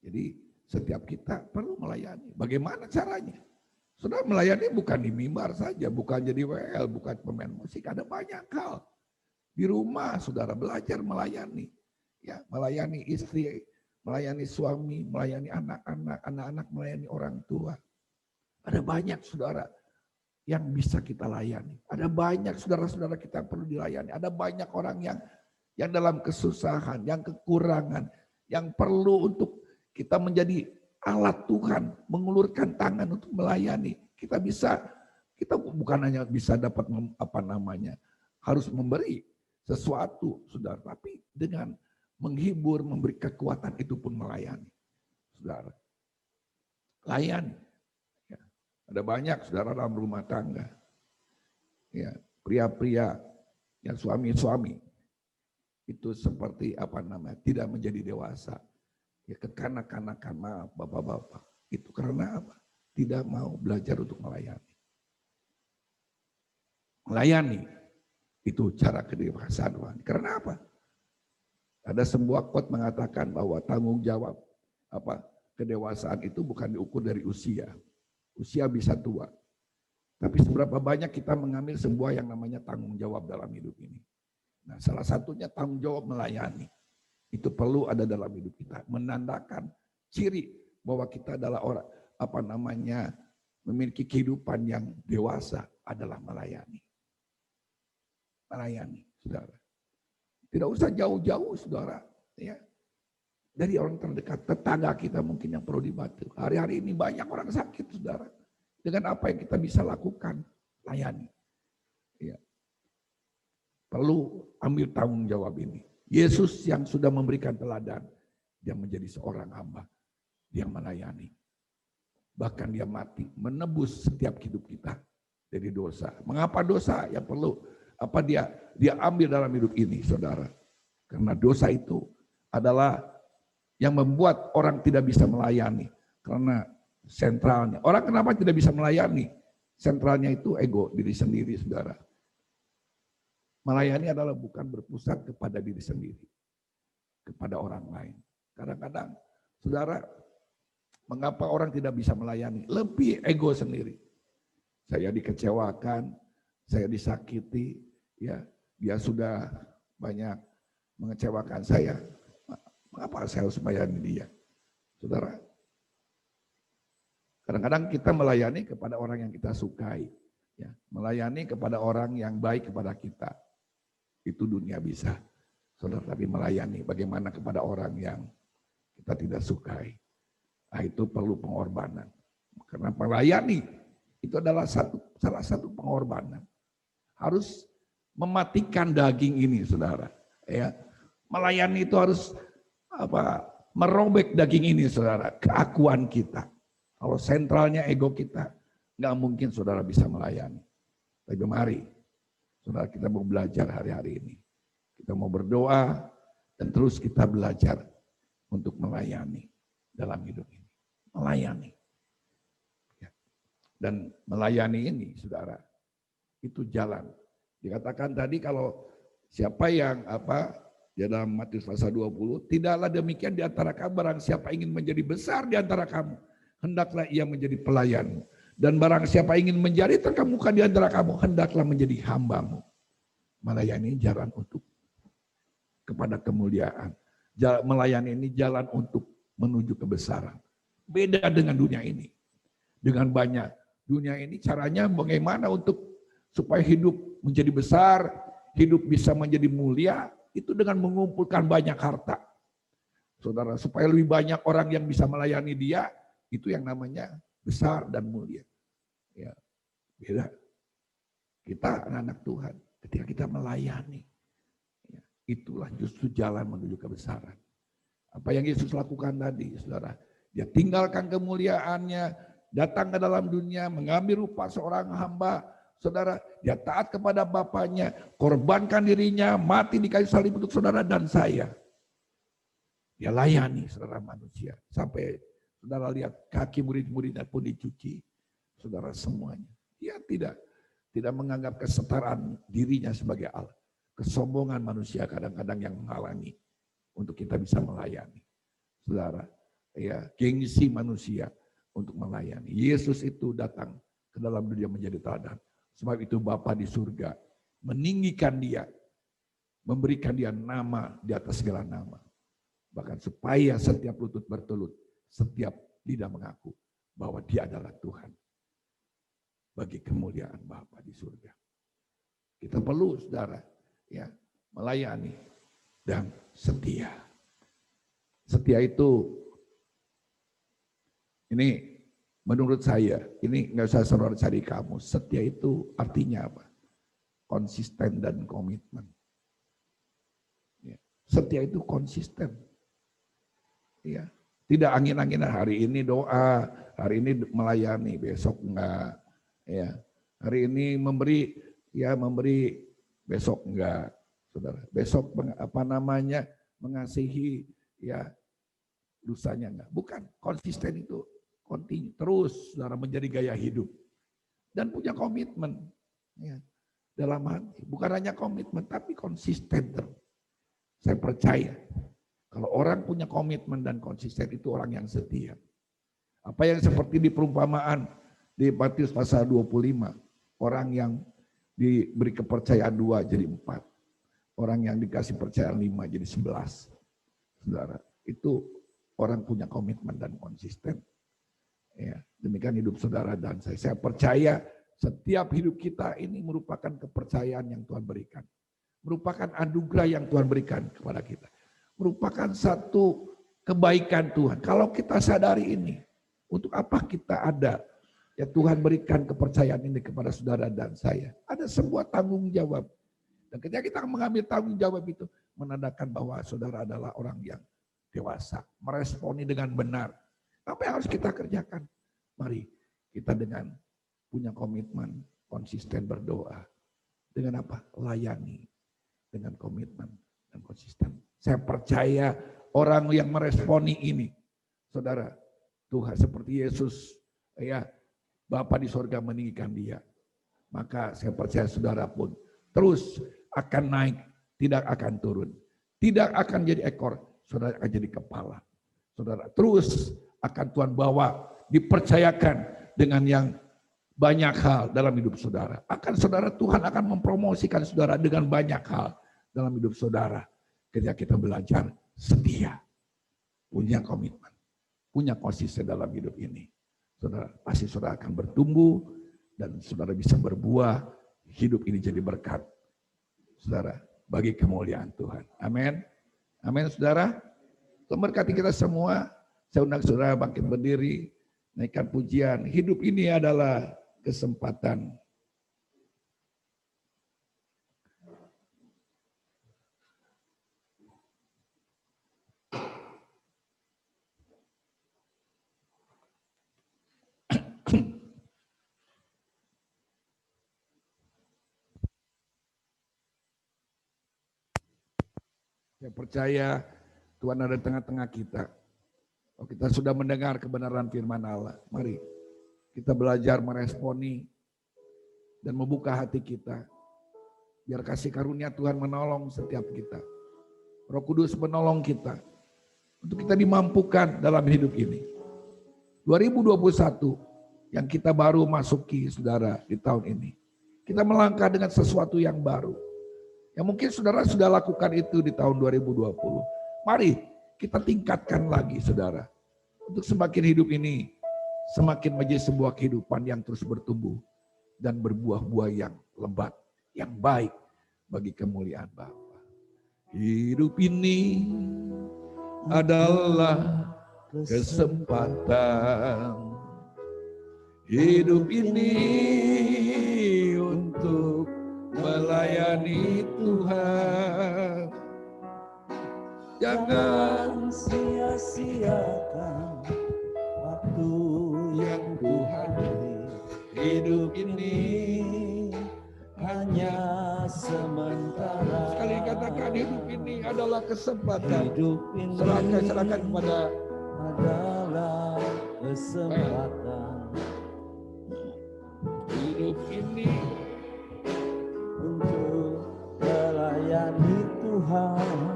Jadi setiap kita perlu melayani. Bagaimana caranya? Saudara melayani bukan di mimbar saja, bukan jadi WL, bukan pemain musik, ada banyak hal. Di rumah saudara belajar melayani. Ya, melayani istri, melayani suami, melayani anak-anak melayani orang tua. Ada banyak saudara yang bisa kita layani. Ada banyak saudara-saudara kita perlu dilayani. Ada banyak orang yang dalam kesusahan, yang kekurangan, yang perlu untuk kita menjadi alat Tuhan, mengulurkan tangan untuk melayani. Kita bukan hanya bisa dapat harus memberi sesuatu, saudara, tapi dengan menghibur, memberi kekuatan, itu pun melayani, saudara. Layani. Ya. Ada banyak saudara dalam rumah tangga, ya, pria-pria, yang suami-suami itu seperti tidak menjadi dewasa. Ya, kekanak-kanakan, maaf bapak-bapak. Itu karena apa? Tidak mau belajar untuk melayani. Melayani itu cara kedewasaan Tuhan. Karena apa? Ada sebuah quote mengatakan bahwa tanggung jawab kedewasaan itu bukan diukur dari usia. Usia bisa tua. Tapi seberapa banyak kita mengambil sebuah yang namanya tanggung jawab dalam hidup ini. Nah, salah satunya tanggung jawab melayani. Itu perlu ada dalam hidup kita, menandakan ciri bahwa kita adalah orang memiliki kehidupan yang dewasa adalah melayani. Melayani, saudara. Tidak usah jauh-jauh, saudara, ya. Dari orang terdekat, tetangga kita mungkin yang perlu dibantu. Hari-hari ini banyak orang sakit, saudara. Dengan apa yang kita bisa lakukan, layani. Ya. Perlu ambil tanggung jawab ini. Yesus yang sudah memberikan teladan, dia menjadi seorang hamba, dia melayani. Bahkan dia mati, menebus setiap hidup kita dari dosa. Mengapa dosa? Yang perlu dia ambil dalam hidup ini, saudara. Karena dosa itu adalah yang membuat orang tidak bisa melayani. Karena sentralnya, orang kenapa tidak bisa melayani? Sentralnya itu ego, diri sendiri, saudara. Melayani adalah bukan berpusat kepada diri sendiri, kepada orang lain. Kadang-kadang, saudara, mengapa orang tidak bisa melayani? Lebih ego sendiri. Saya dikecewakan, saya disakiti, ya, dia sudah banyak mengecewakan saya. Mengapa saya harus melayani dia? Saudara, kadang-kadang kita melayani kepada orang yang kita sukai, ya, melayani kepada orang yang baik kepada kita. Itu dunia bisa, saudara, tapi melayani bagaimana kepada orang yang kita tidak sukai. Nah, itu perlu pengorbanan. Karena melayani itu adalah salah satu pengorbanan. harus mematikan daging ini, saudara. Ya, melayani itu harus merobek daging ini, saudara, keakuan kita. Kalau sentralnya ego kita, nggak mungkin saudara bisa melayani. Tapi mari, saudara, kita mau belajar hari-hari ini. Kita mau berdoa dan terus kita belajar untuk melayani dalam hidup ini. Melayani. Dan melayani ini, saudara, itu jalan. Dikatakan tadi kalau siapa yang dalam Matius pasal 20, tidaklah demikian di antara kamu, barang siapa ingin menjadi besar di antara kamu, hendaklah ia menjadi pelayanmu. Dan barang siapa ingin menjadi terkemuka di antara kamu, hendaklah menjadi hambamu. Melayani jalan untuk kepada kemuliaan. Melayani ini jalan untuk menuju kebesaran. Beda dengan dunia ini. Dengan banyak dunia ini caranya bagaimana untuk supaya hidup menjadi besar, hidup bisa menjadi mulia, itu dengan mengumpulkan banyak harta. Saudara, supaya lebih banyak orang yang bisa melayani dia, itu yang namanya besar dan mulia. Ya, beda. Kita anak-anak Tuhan, ketika kita melayani, ya, itulah justru jalan menuju kebesaran. Apa yang Yesus lakukan tadi, saudara, dia tinggalkan kemuliaannya, datang ke dalam dunia, mengambil rupa seorang hamba. Saudara, dia taat kepada Bapaknya, korbankan dirinya, mati di kayu salib untuk saudara dan saya. Dia layani saudara manusia. Sampai saudara lihat kaki murid-muridnya pun dicuci. Saudara semuanya. Dia tidak menganggap kesetaraan dirinya sebagai Allah. Kesombongan manusia kadang-kadang yang menghalangi untuk kita bisa melayani. Saudara, ya, gengsi manusia untuk melayani. Yesus itu datang ke dalam dunia menjadi teladan. Sebab itu Bapa di surga meninggikan dia, memberikan dia nama di atas segala nama. Bahkan supaya setiap lutut bertelut, setiap lidah mengaku bahwa dia adalah Tuhan. Bagi kemuliaan Bapa di surga. Kita perlu, saudara, ya, melayani dan setia. Setia itu, ini menurut saya, ini nggak usah saudara cari kamu. Setia itu artinya apa? Konsisten dan komitmen. Ya. Setia itu konsisten. Ya. Tidak angin-anginan, hari ini doa, hari ini melayani, besok enggak. Ya. Hari ini memberi, besok enggak. Saudara, besok mengasihi, ya, dosanya enggak. Bukan, konsisten itu kontinu, terus saudara menjadi gaya hidup dan punya komitmen, ya, dalam hati. Bukan hanya komitmen tapi konsisten terus. Saya percaya kalau orang punya komitmen dan konsisten itu orang yang setia. Apa yang seperti di perumpamaan di Matius pasal 25, orang yang diberi kepercayaan 2 jadi 4, orang yang dikasih percayaan 5 jadi 11. Saudara, itu orang punya komitmen dan konsisten. Ya, demikian hidup saudara dan saya. Saya percaya setiap hidup kita ini merupakan kepercayaan yang Tuhan berikan. Merupakan anugerah yang Tuhan berikan kepada kita. Merupakan satu kebaikan Tuhan. Kalau kita sadari ini, untuk apa kita ada? Ya, Tuhan berikan kepercayaan ini kepada saudara dan saya. Ada sebuah tanggung jawab. Dan ketika kita mengambil tanggung jawab itu, menandakan bahwa saudara adalah orang yang dewasa. Meresponi dengan benar. Apa yang harus kita kerjakan? Mari kita dengan punya komitmen, konsisten berdoa. Dengan apa? Layani. Dengan komitmen dan konsisten. Saya percaya orang yang meresponi ini, saudara, Tuhan seperti Yesus, ya, Bapa di sorga meninggikan dia. Maka saya percaya saudara pun terus akan naik, tidak akan turun. Tidak akan jadi ekor, saudara akan jadi kepala. Saudara terus akan Tuhan bawa, dipercayakan dengan yang banyak hal dalam hidup saudara. Akan saudara, Tuhan akan mempromosikan saudara dengan banyak hal dalam hidup saudara. Ketika kita belajar setia, punya komitmen, punya konsisten dalam hidup ini. Saudara, pasti saudara akan bertumbuh dan saudara bisa berbuah, hidup ini jadi berkat. Saudara, bagi kemuliaan Tuhan. Amin. Amin, saudara. Memberkati kita semua. Saya undang saudara bangkit berdiri, naikkan pujian. Hidup ini adalah kesempatan Saya percaya Tuhan ada di tengah-tengah kita. Kalau kita sudah mendengar kebenaran firman Allah, mari kita belajar meresponi dan membuka hati kita. Biar kasih karunia Tuhan menolong setiap kita. Roh Kudus menolong kita untuk kita dimampukan dalam hidup ini. 2021 yang kita baru masuki, saudara, di tahun ini. Kita melangkah dengan sesuatu yang baru. Yang mungkin saudara sudah lakukan itu di tahun 2020. Mari kita tingkatkan lagi, saudara. Untuk semakin hidup ini semakin menjadi sebuah kehidupan yang terus bertumbuh dan berbuah-buah yang lebat, yang baik bagi kemuliaan Bapa. Hidup ini adalah kesempatan. Hidup ini untuk melayani Tuhan. Jangan sia-siakan waktu yang Tuhan beri. Hidup ini hanya sementara. Sekali katakan, hidup ini adalah kesempatan. Hidup ini Serahkan kepada adalah kesempatan. Hidup ini untuk melayani Tuhan.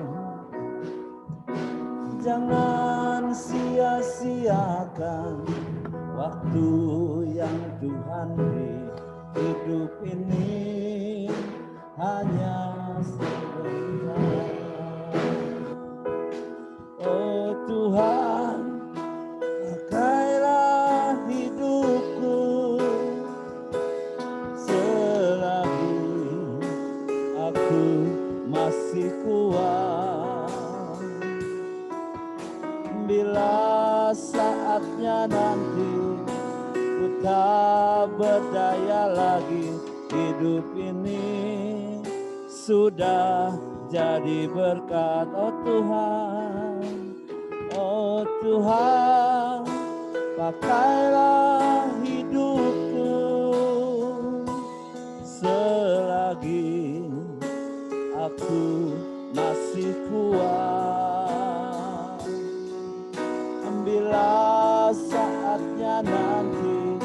Jangan sia-siakan waktu yang Tuhan beri. Hidup ini hanya sebentar. Oh Tuhan, pakailah hidupku selagi aku masih kuat. Bila saatnya nanti ku tak berdaya lagi, hidup ini sudah jadi berkat. Oh Tuhan, oh Tuhan, pakailah hidupku selagi aku masih kuat. Bila saatnya nanti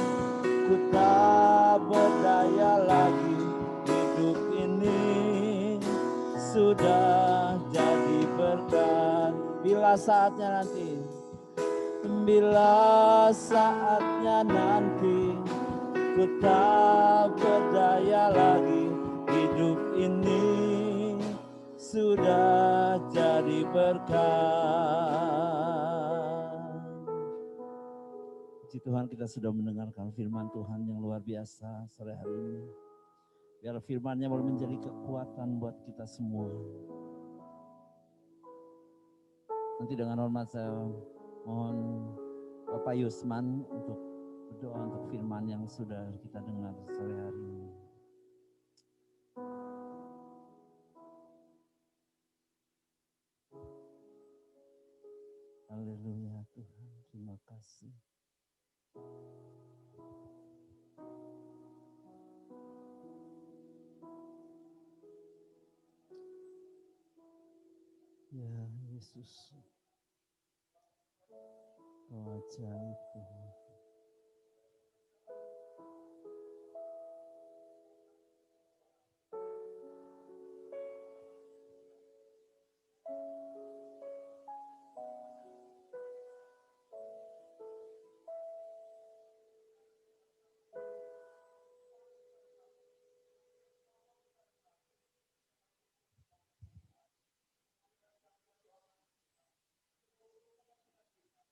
ku tak berdaya lagi, hidup ini sudah jadi berkat. Bila saatnya nanti, bila saatnya nanti ku tak berdaya lagi, hidup ini sudah jadi berkat. Puji Tuhan, kita sudah mendengarkan firman Tuhan yang luar biasa sore hari ini. Biar firman-Nya boleh menjadi kekuatan buat kita semua. Nanti dengan hormat saya mohon Bapak Yusman untuk berdoa untuk firman yang sudah kita dengar sore hari ini. Haleluya Tuhan, terima kasih. Ya Yesus, Kau ajaib Tuhan.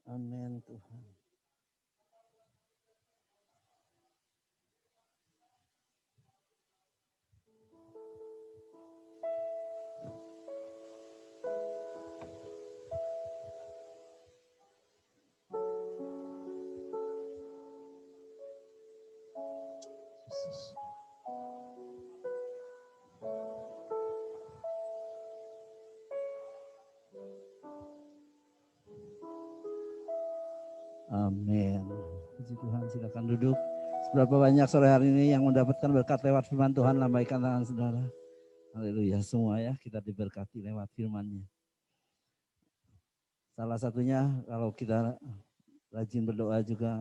Amin Tuhan. Yesus. Amin. Puji Tuhan, silakan duduk. Seberapa banyak sore hari ini yang mendapatkan berkat lewat firman Tuhan, lambaikan tangan saudara. Haleluya, semua ya kita diberkati lewat firman-Nya. Salah satunya kalau kita rajin berdoa juga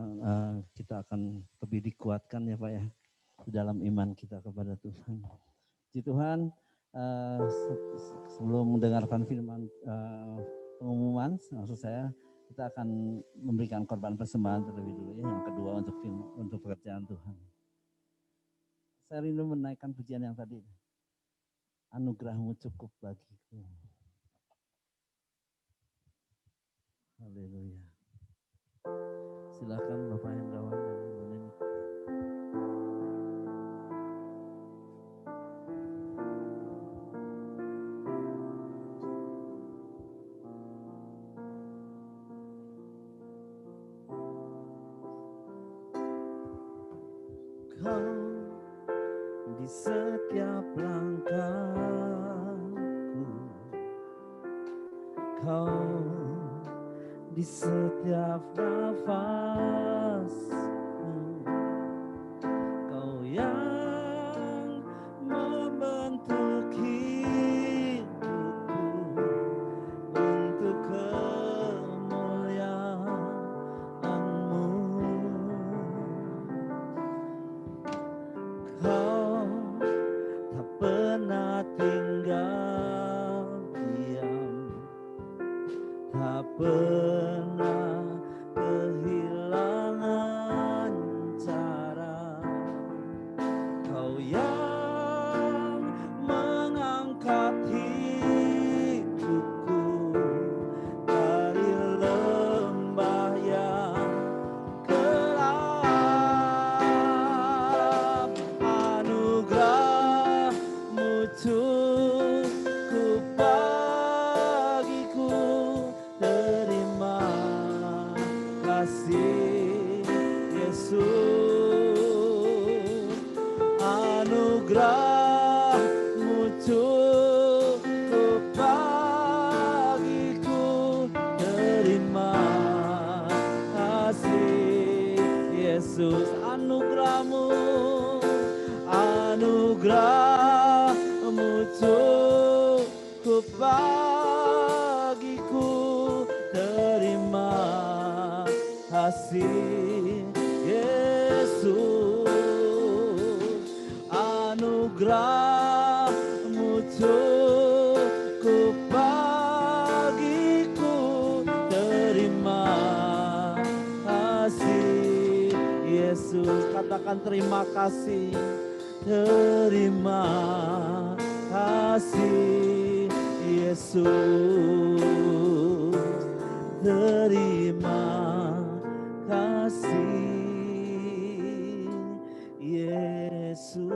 kita akan lebih dikuatkan ya Pak ya di dalam iman kita kepada Tuhan. Puji Tuhan, sebelum mendengarkan firman pengumuman, maksud saya kita akan memberikan korban persembahan terlebih dulu ya. Yang kedua untuk pekerjaan Tuhan. Saya rindu menaikkan pujian yang tadi. Anugerahmu cukup bagiku. Haleluya. Silakan Bapak Hendrawan dan Ibu Neni. Kau di setiap langkahku, kau di setiap nafasku, kau yang membentuk hidupku untuk kemuliaan-Mu. Kau tak pernah tinggal diam, tak pernah kehilangan cara. Kau yang mengangkat hidupku dari lembah yang gelap. Anugerah-Mu cukup bagiku. Terima kasih Yesus. Anugerah-Mu cukup bagiku. Terima kasih Yesus. Anugerah-Mu cukup bagiku. Terima kasih Yesus. Anugerah-Mu cukup bagiku. Terima kasih Yesus. Katakan terima kasih. Terima kasih Yesus. Terima kasih Yesus.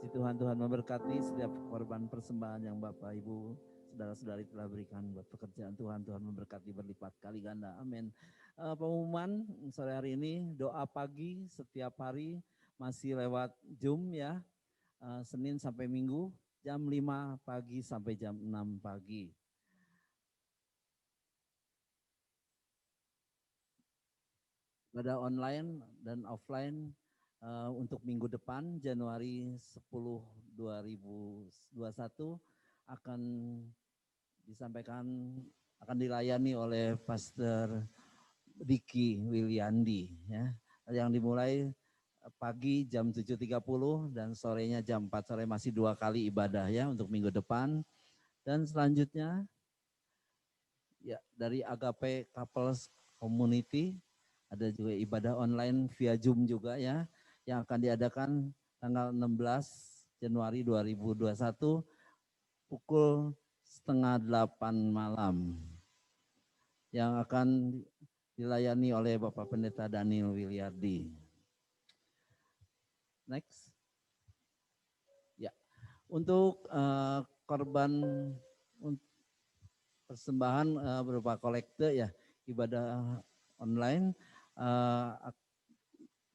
Puji Tuhan, Tuhan memberkati setiap korban persembahan yang Bapak Ibu saudara-saudari telah berikan buat pekerjaan Tuhan. Tuhan memberkati berlipat kali ganda. Amin. Pengumuman sore hari ini, doa pagi setiap hari masih lewat Zoom ya, Senin sampai Minggu jam 5 pagi sampai jam 6 pagi. Pada online dan offline untuk minggu depan Januari 10 2021 akan disampaikan, akan dilayani oleh Pastor Diki Wiliandi ya, yang dimulai pagi jam 7.30 dan sorenya jam 4 sore, masih 2 kali ibadah ya untuk minggu depan. Dan selanjutnya ya dari Agape Couples Community ada juga ibadah online via Zoom juga ya, yang akan diadakan tanggal 16 Januari 2021 pukul 7:30 malam, yang akan dilayani oleh Bapak Pendeta Daniel Wiliardi. Next. Ya, untuk korban persembahan berupa kolekte ya, ibadah online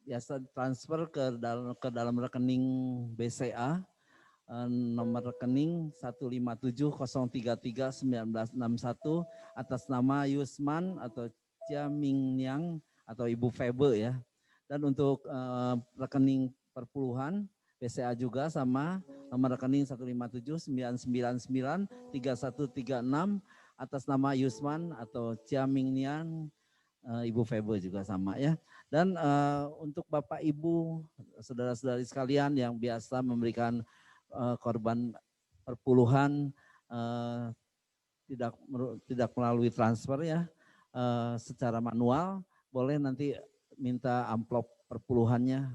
biasa transfer ke dalam rekening BCA, nomor rekening 157033961 atas nama Yusman atau Chia Mingniang atau Ibu Febe ya. Dan untuk rekening perpuluhan PCA juga sama nomor rekening 157-999-3136 atas nama Yusman atau Ciaming Nian, Ibu Febo juga sama ya. Dan untuk Bapak Ibu, saudara-saudari sekalian yang biasa memberikan korban perpuluhan tidak melalui transfer ya, secara manual, boleh nanti minta amplop perpuluhannya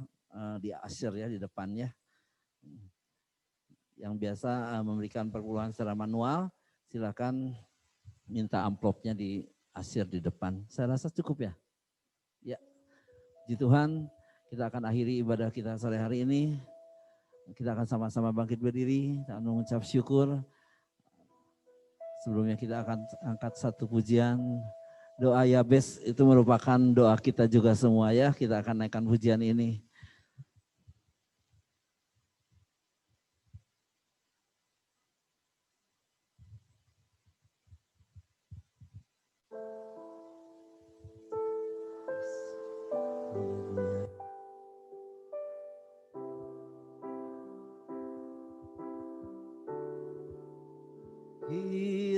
di asyir ya di depannya. Yang biasa memberikan perpuluhan secara manual, silakan minta amplopnya di asyir di depan. Saya rasa cukup ya. Ya, puji Tuhan, kita akan akhiri ibadah kita sore hari ini. Kita akan sama-sama bangkit berdiri dan mengucap syukur. Sebelumnya kita akan angkat satu pujian. Doa Yabes itu merupakan doa kita juga semua ya. Kita akan naikkan pujian ini.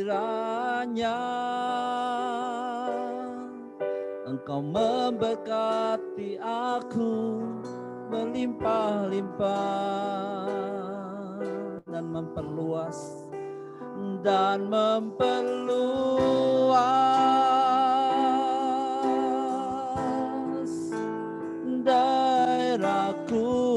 Kiranya Engkau memberkati aku melimpah-limpah dan memperluas daerahku.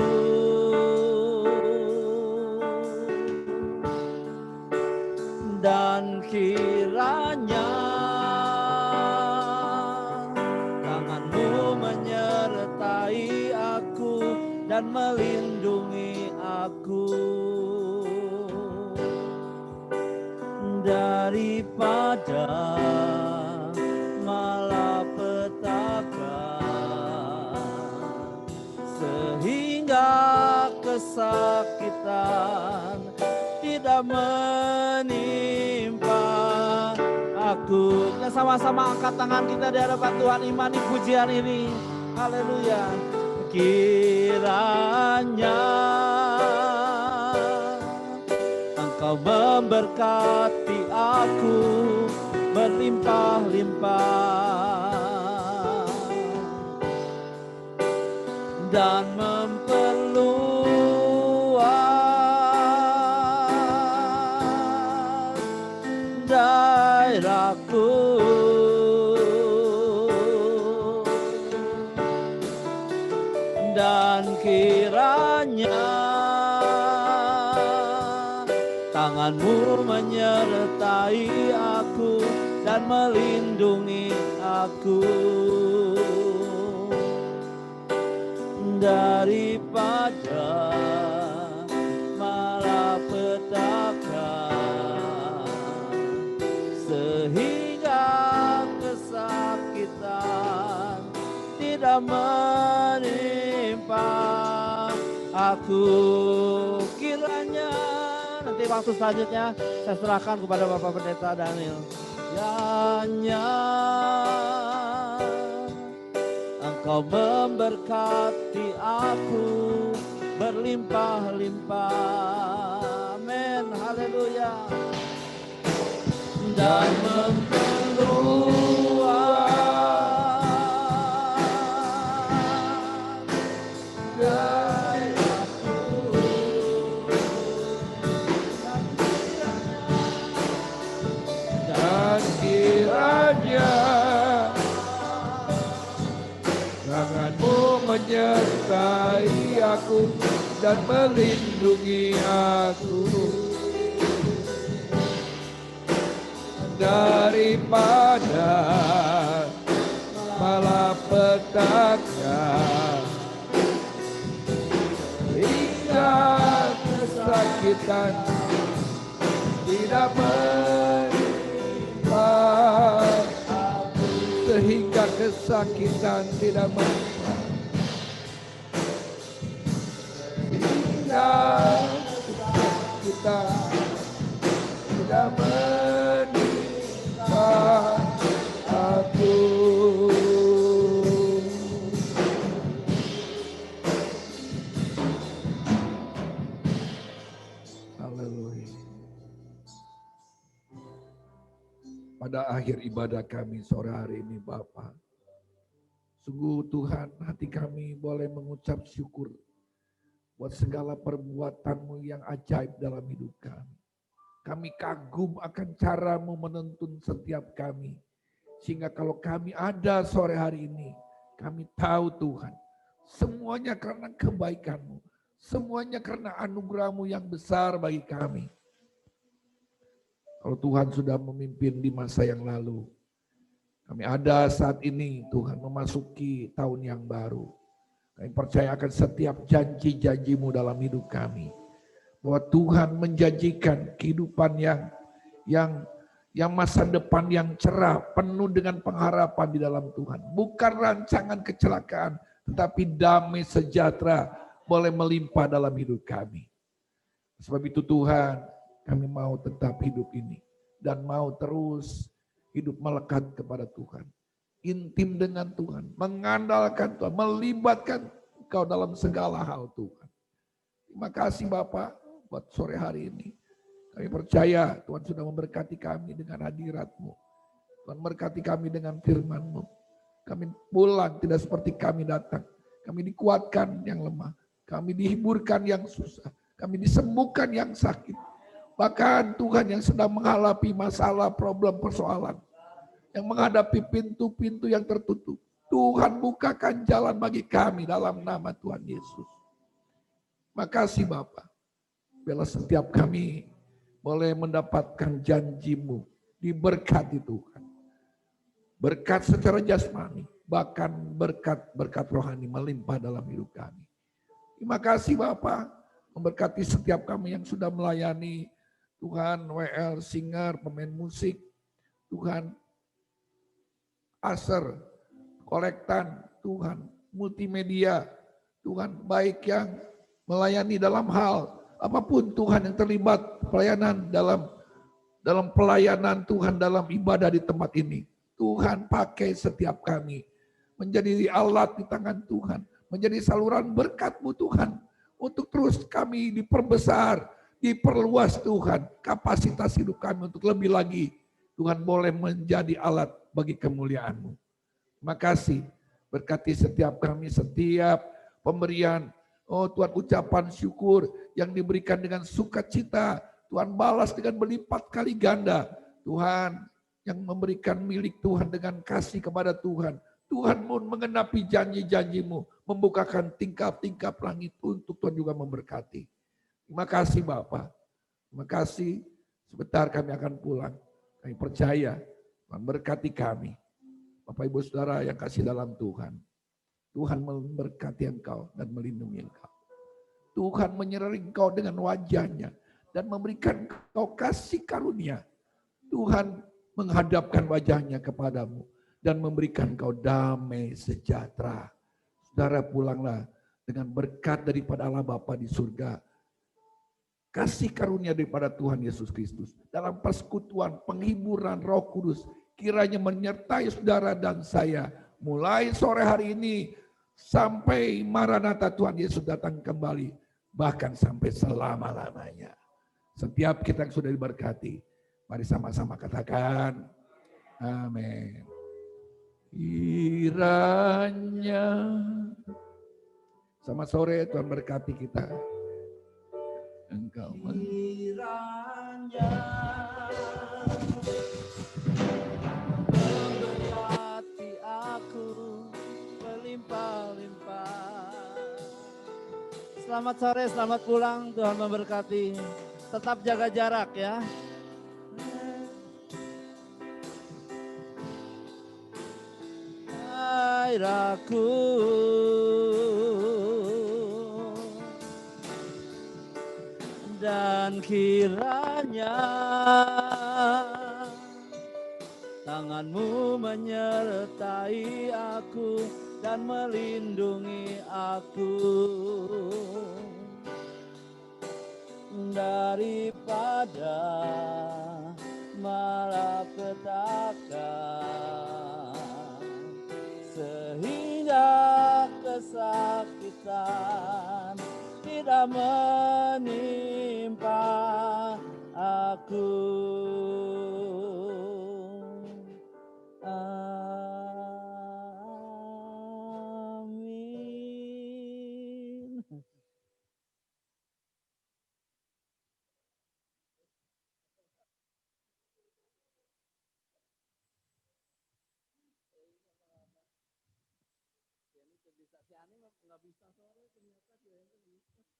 Dan kiranya tangan-Mu menyertai aku dan melindungi aku daripada malapetaka, sehingga kesakitan tidak menimpa aku. Kita sama-sama angkat tangan kita di hadapan Tuhan, imani pujian ini. Haleluya. Kiranya Engkau memberkati aku berlimpah-limpah dan memperluas daerahku. Dan kiranya tangan-Mu menyertai aku dan melindungi aku daripada malapetaka, sehingga kesakitan tidak menimpa aku. Kiranya nanti waktu selanjutnya saya serahkan kepada Bapak Pendeta Daniel. Kiranya Engkau memberkati aku berlimpah-limpah. Amin. Haleluya. Dan memperluas Dan kiranya tangan-Mu menyertai aku dan melindungi aku daripada malapetaka, hingga kesakitan tidak menimpa, sehingga kesakitan tidak menimpa, hingga kesakitan tidak menimpa aku. pada akhir ibadah kami sore hari ini Bapa. Sungguh Tuhan, hati kami boleh mengucap syukur buat segala perbuatan-Mu yang ajaib dalam hidup kami. Kami kagum akan cara-Mu menuntun setiap kami. Sehingga kalau kami ada sore hari ini, kami tahu Tuhan, semuanya karena kebaikan-Mu. Semuanya karena anugerah-Mu yang besar bagi kami. Kalau Tuhan sudah memimpin di masa yang lalu, kami ada saat ini Tuhan memasuki tahun yang baru. Kami percaya akan setiap janji-janji-Mu dalam hidup kami. Bahwa Tuhan menjanjikan kehidupan yang masa depan yang cerah, penuh dengan pengharapan di dalam Tuhan. Bukan rancangan kecelakaan, tetapi damai sejahtera boleh melimpah dalam hidup kami. Sebab itu Tuhan, kami mau tetap hidup ini dan mau terus hidup melekat kepada Tuhan. Intim dengan Tuhan, mengandalkan Tuhan, melibatkan Engkau dalam segala hal Tuhan. Terima kasih Bapak buat sore hari ini. Kami percaya Tuhan sudah memberkati kami dengan hadirat-Mu. Tuhan memberkati kami dengan firman-Mu. Kami pulang tidak seperti kami datang. Kami dikuatkan yang lemah. Kami dihiburkan yang susah. Kami disembuhkan yang sakit. Bahkan Tuhan yang sedang menghadapi masalah, problem, persoalan. Yang menghadapi pintu-pintu yang tertutup. Tuhan bukakan jalan bagi kami dalam nama Tuhan Yesus. Makasih Bapak. Bila setiap kami boleh mendapatkan janji-Mu. Diberkati Tuhan. Berkat secara jasmani. Bahkan berkat rohani melimpah dalam hidup kami. Terima kasih Bapak. Memberkati setiap kami yang sudah melayani. Tuhan, WL, singer, pemain musik, Tuhan, aser, kolektan, Tuhan, multimedia, Tuhan, baik yang melayani dalam hal apapun Tuhan yang terlibat pelayanan dalam pelayanan Tuhan dalam ibadah di tempat ini. Tuhan pakai setiap kami menjadi alat di tangan Tuhan, menjadi saluran berkat-Mu Tuhan untuk terus kami diperbesar. Diperluas Tuhan kapasitas hidup kami untuk lebih lagi Tuhan boleh menjadi alat bagi kemuliaan-Mu. Terima kasih berkati setiap kami, setiap pemberian. Oh Tuhan, ucapan syukur yang diberikan dengan sukacita Tuhan balas dengan berlipat kali ganda. Tuhan yang memberikan milik Tuhan dengan kasih kepada Tuhan. Tuhan pun mengenapi janji-janji-Mu, membukakan tingkap-tingkap langit untuk Tuhan juga memberkati. Terima kasih Bapak. Terima kasih. Sebentar kami akan pulang. Kami percaya Tuhan berkati kami. Bapak Ibu Saudara yang kasih dalam Tuhan. Tuhan memberkati engkau dan melindungi engkau. Tuhan menyertai engkau dengan wajahnya dan memberikan engkau kasih karunia. Tuhan menghadapkan wajahnya kepadamu dan memberikan engkau damai sejahtera. Saudara pulanglah dengan berkat daripada Allah Bapa di surga. Kasih karunia daripada Tuhan Yesus Kristus. Dalam persekutuan, penghiburan Roh Kudus. Kiranya menyertai saudara dan saya. Mulai sore hari ini sampai Maranatha Tuhan Yesus datang kembali. Bahkan sampai selama-lamanya. Setiap kita yang sudah diberkati. Mari sama-sama katakan. Amin. Kiranya. Sama sore Tuhan berkati kita. Engkau kiranya memberkati aku berlimpah-limpah. Selamat sore, selamat pulang, Tuhan memberkati. Tetap jaga jarak ya. Airaku dan kiranya tangan-Mu menyertai aku dan melindungi aku daripada malapetaka sehingga kesakitan tidak menimpa aku. Si Ani nggak bisa sore ternyata dia yang bisa.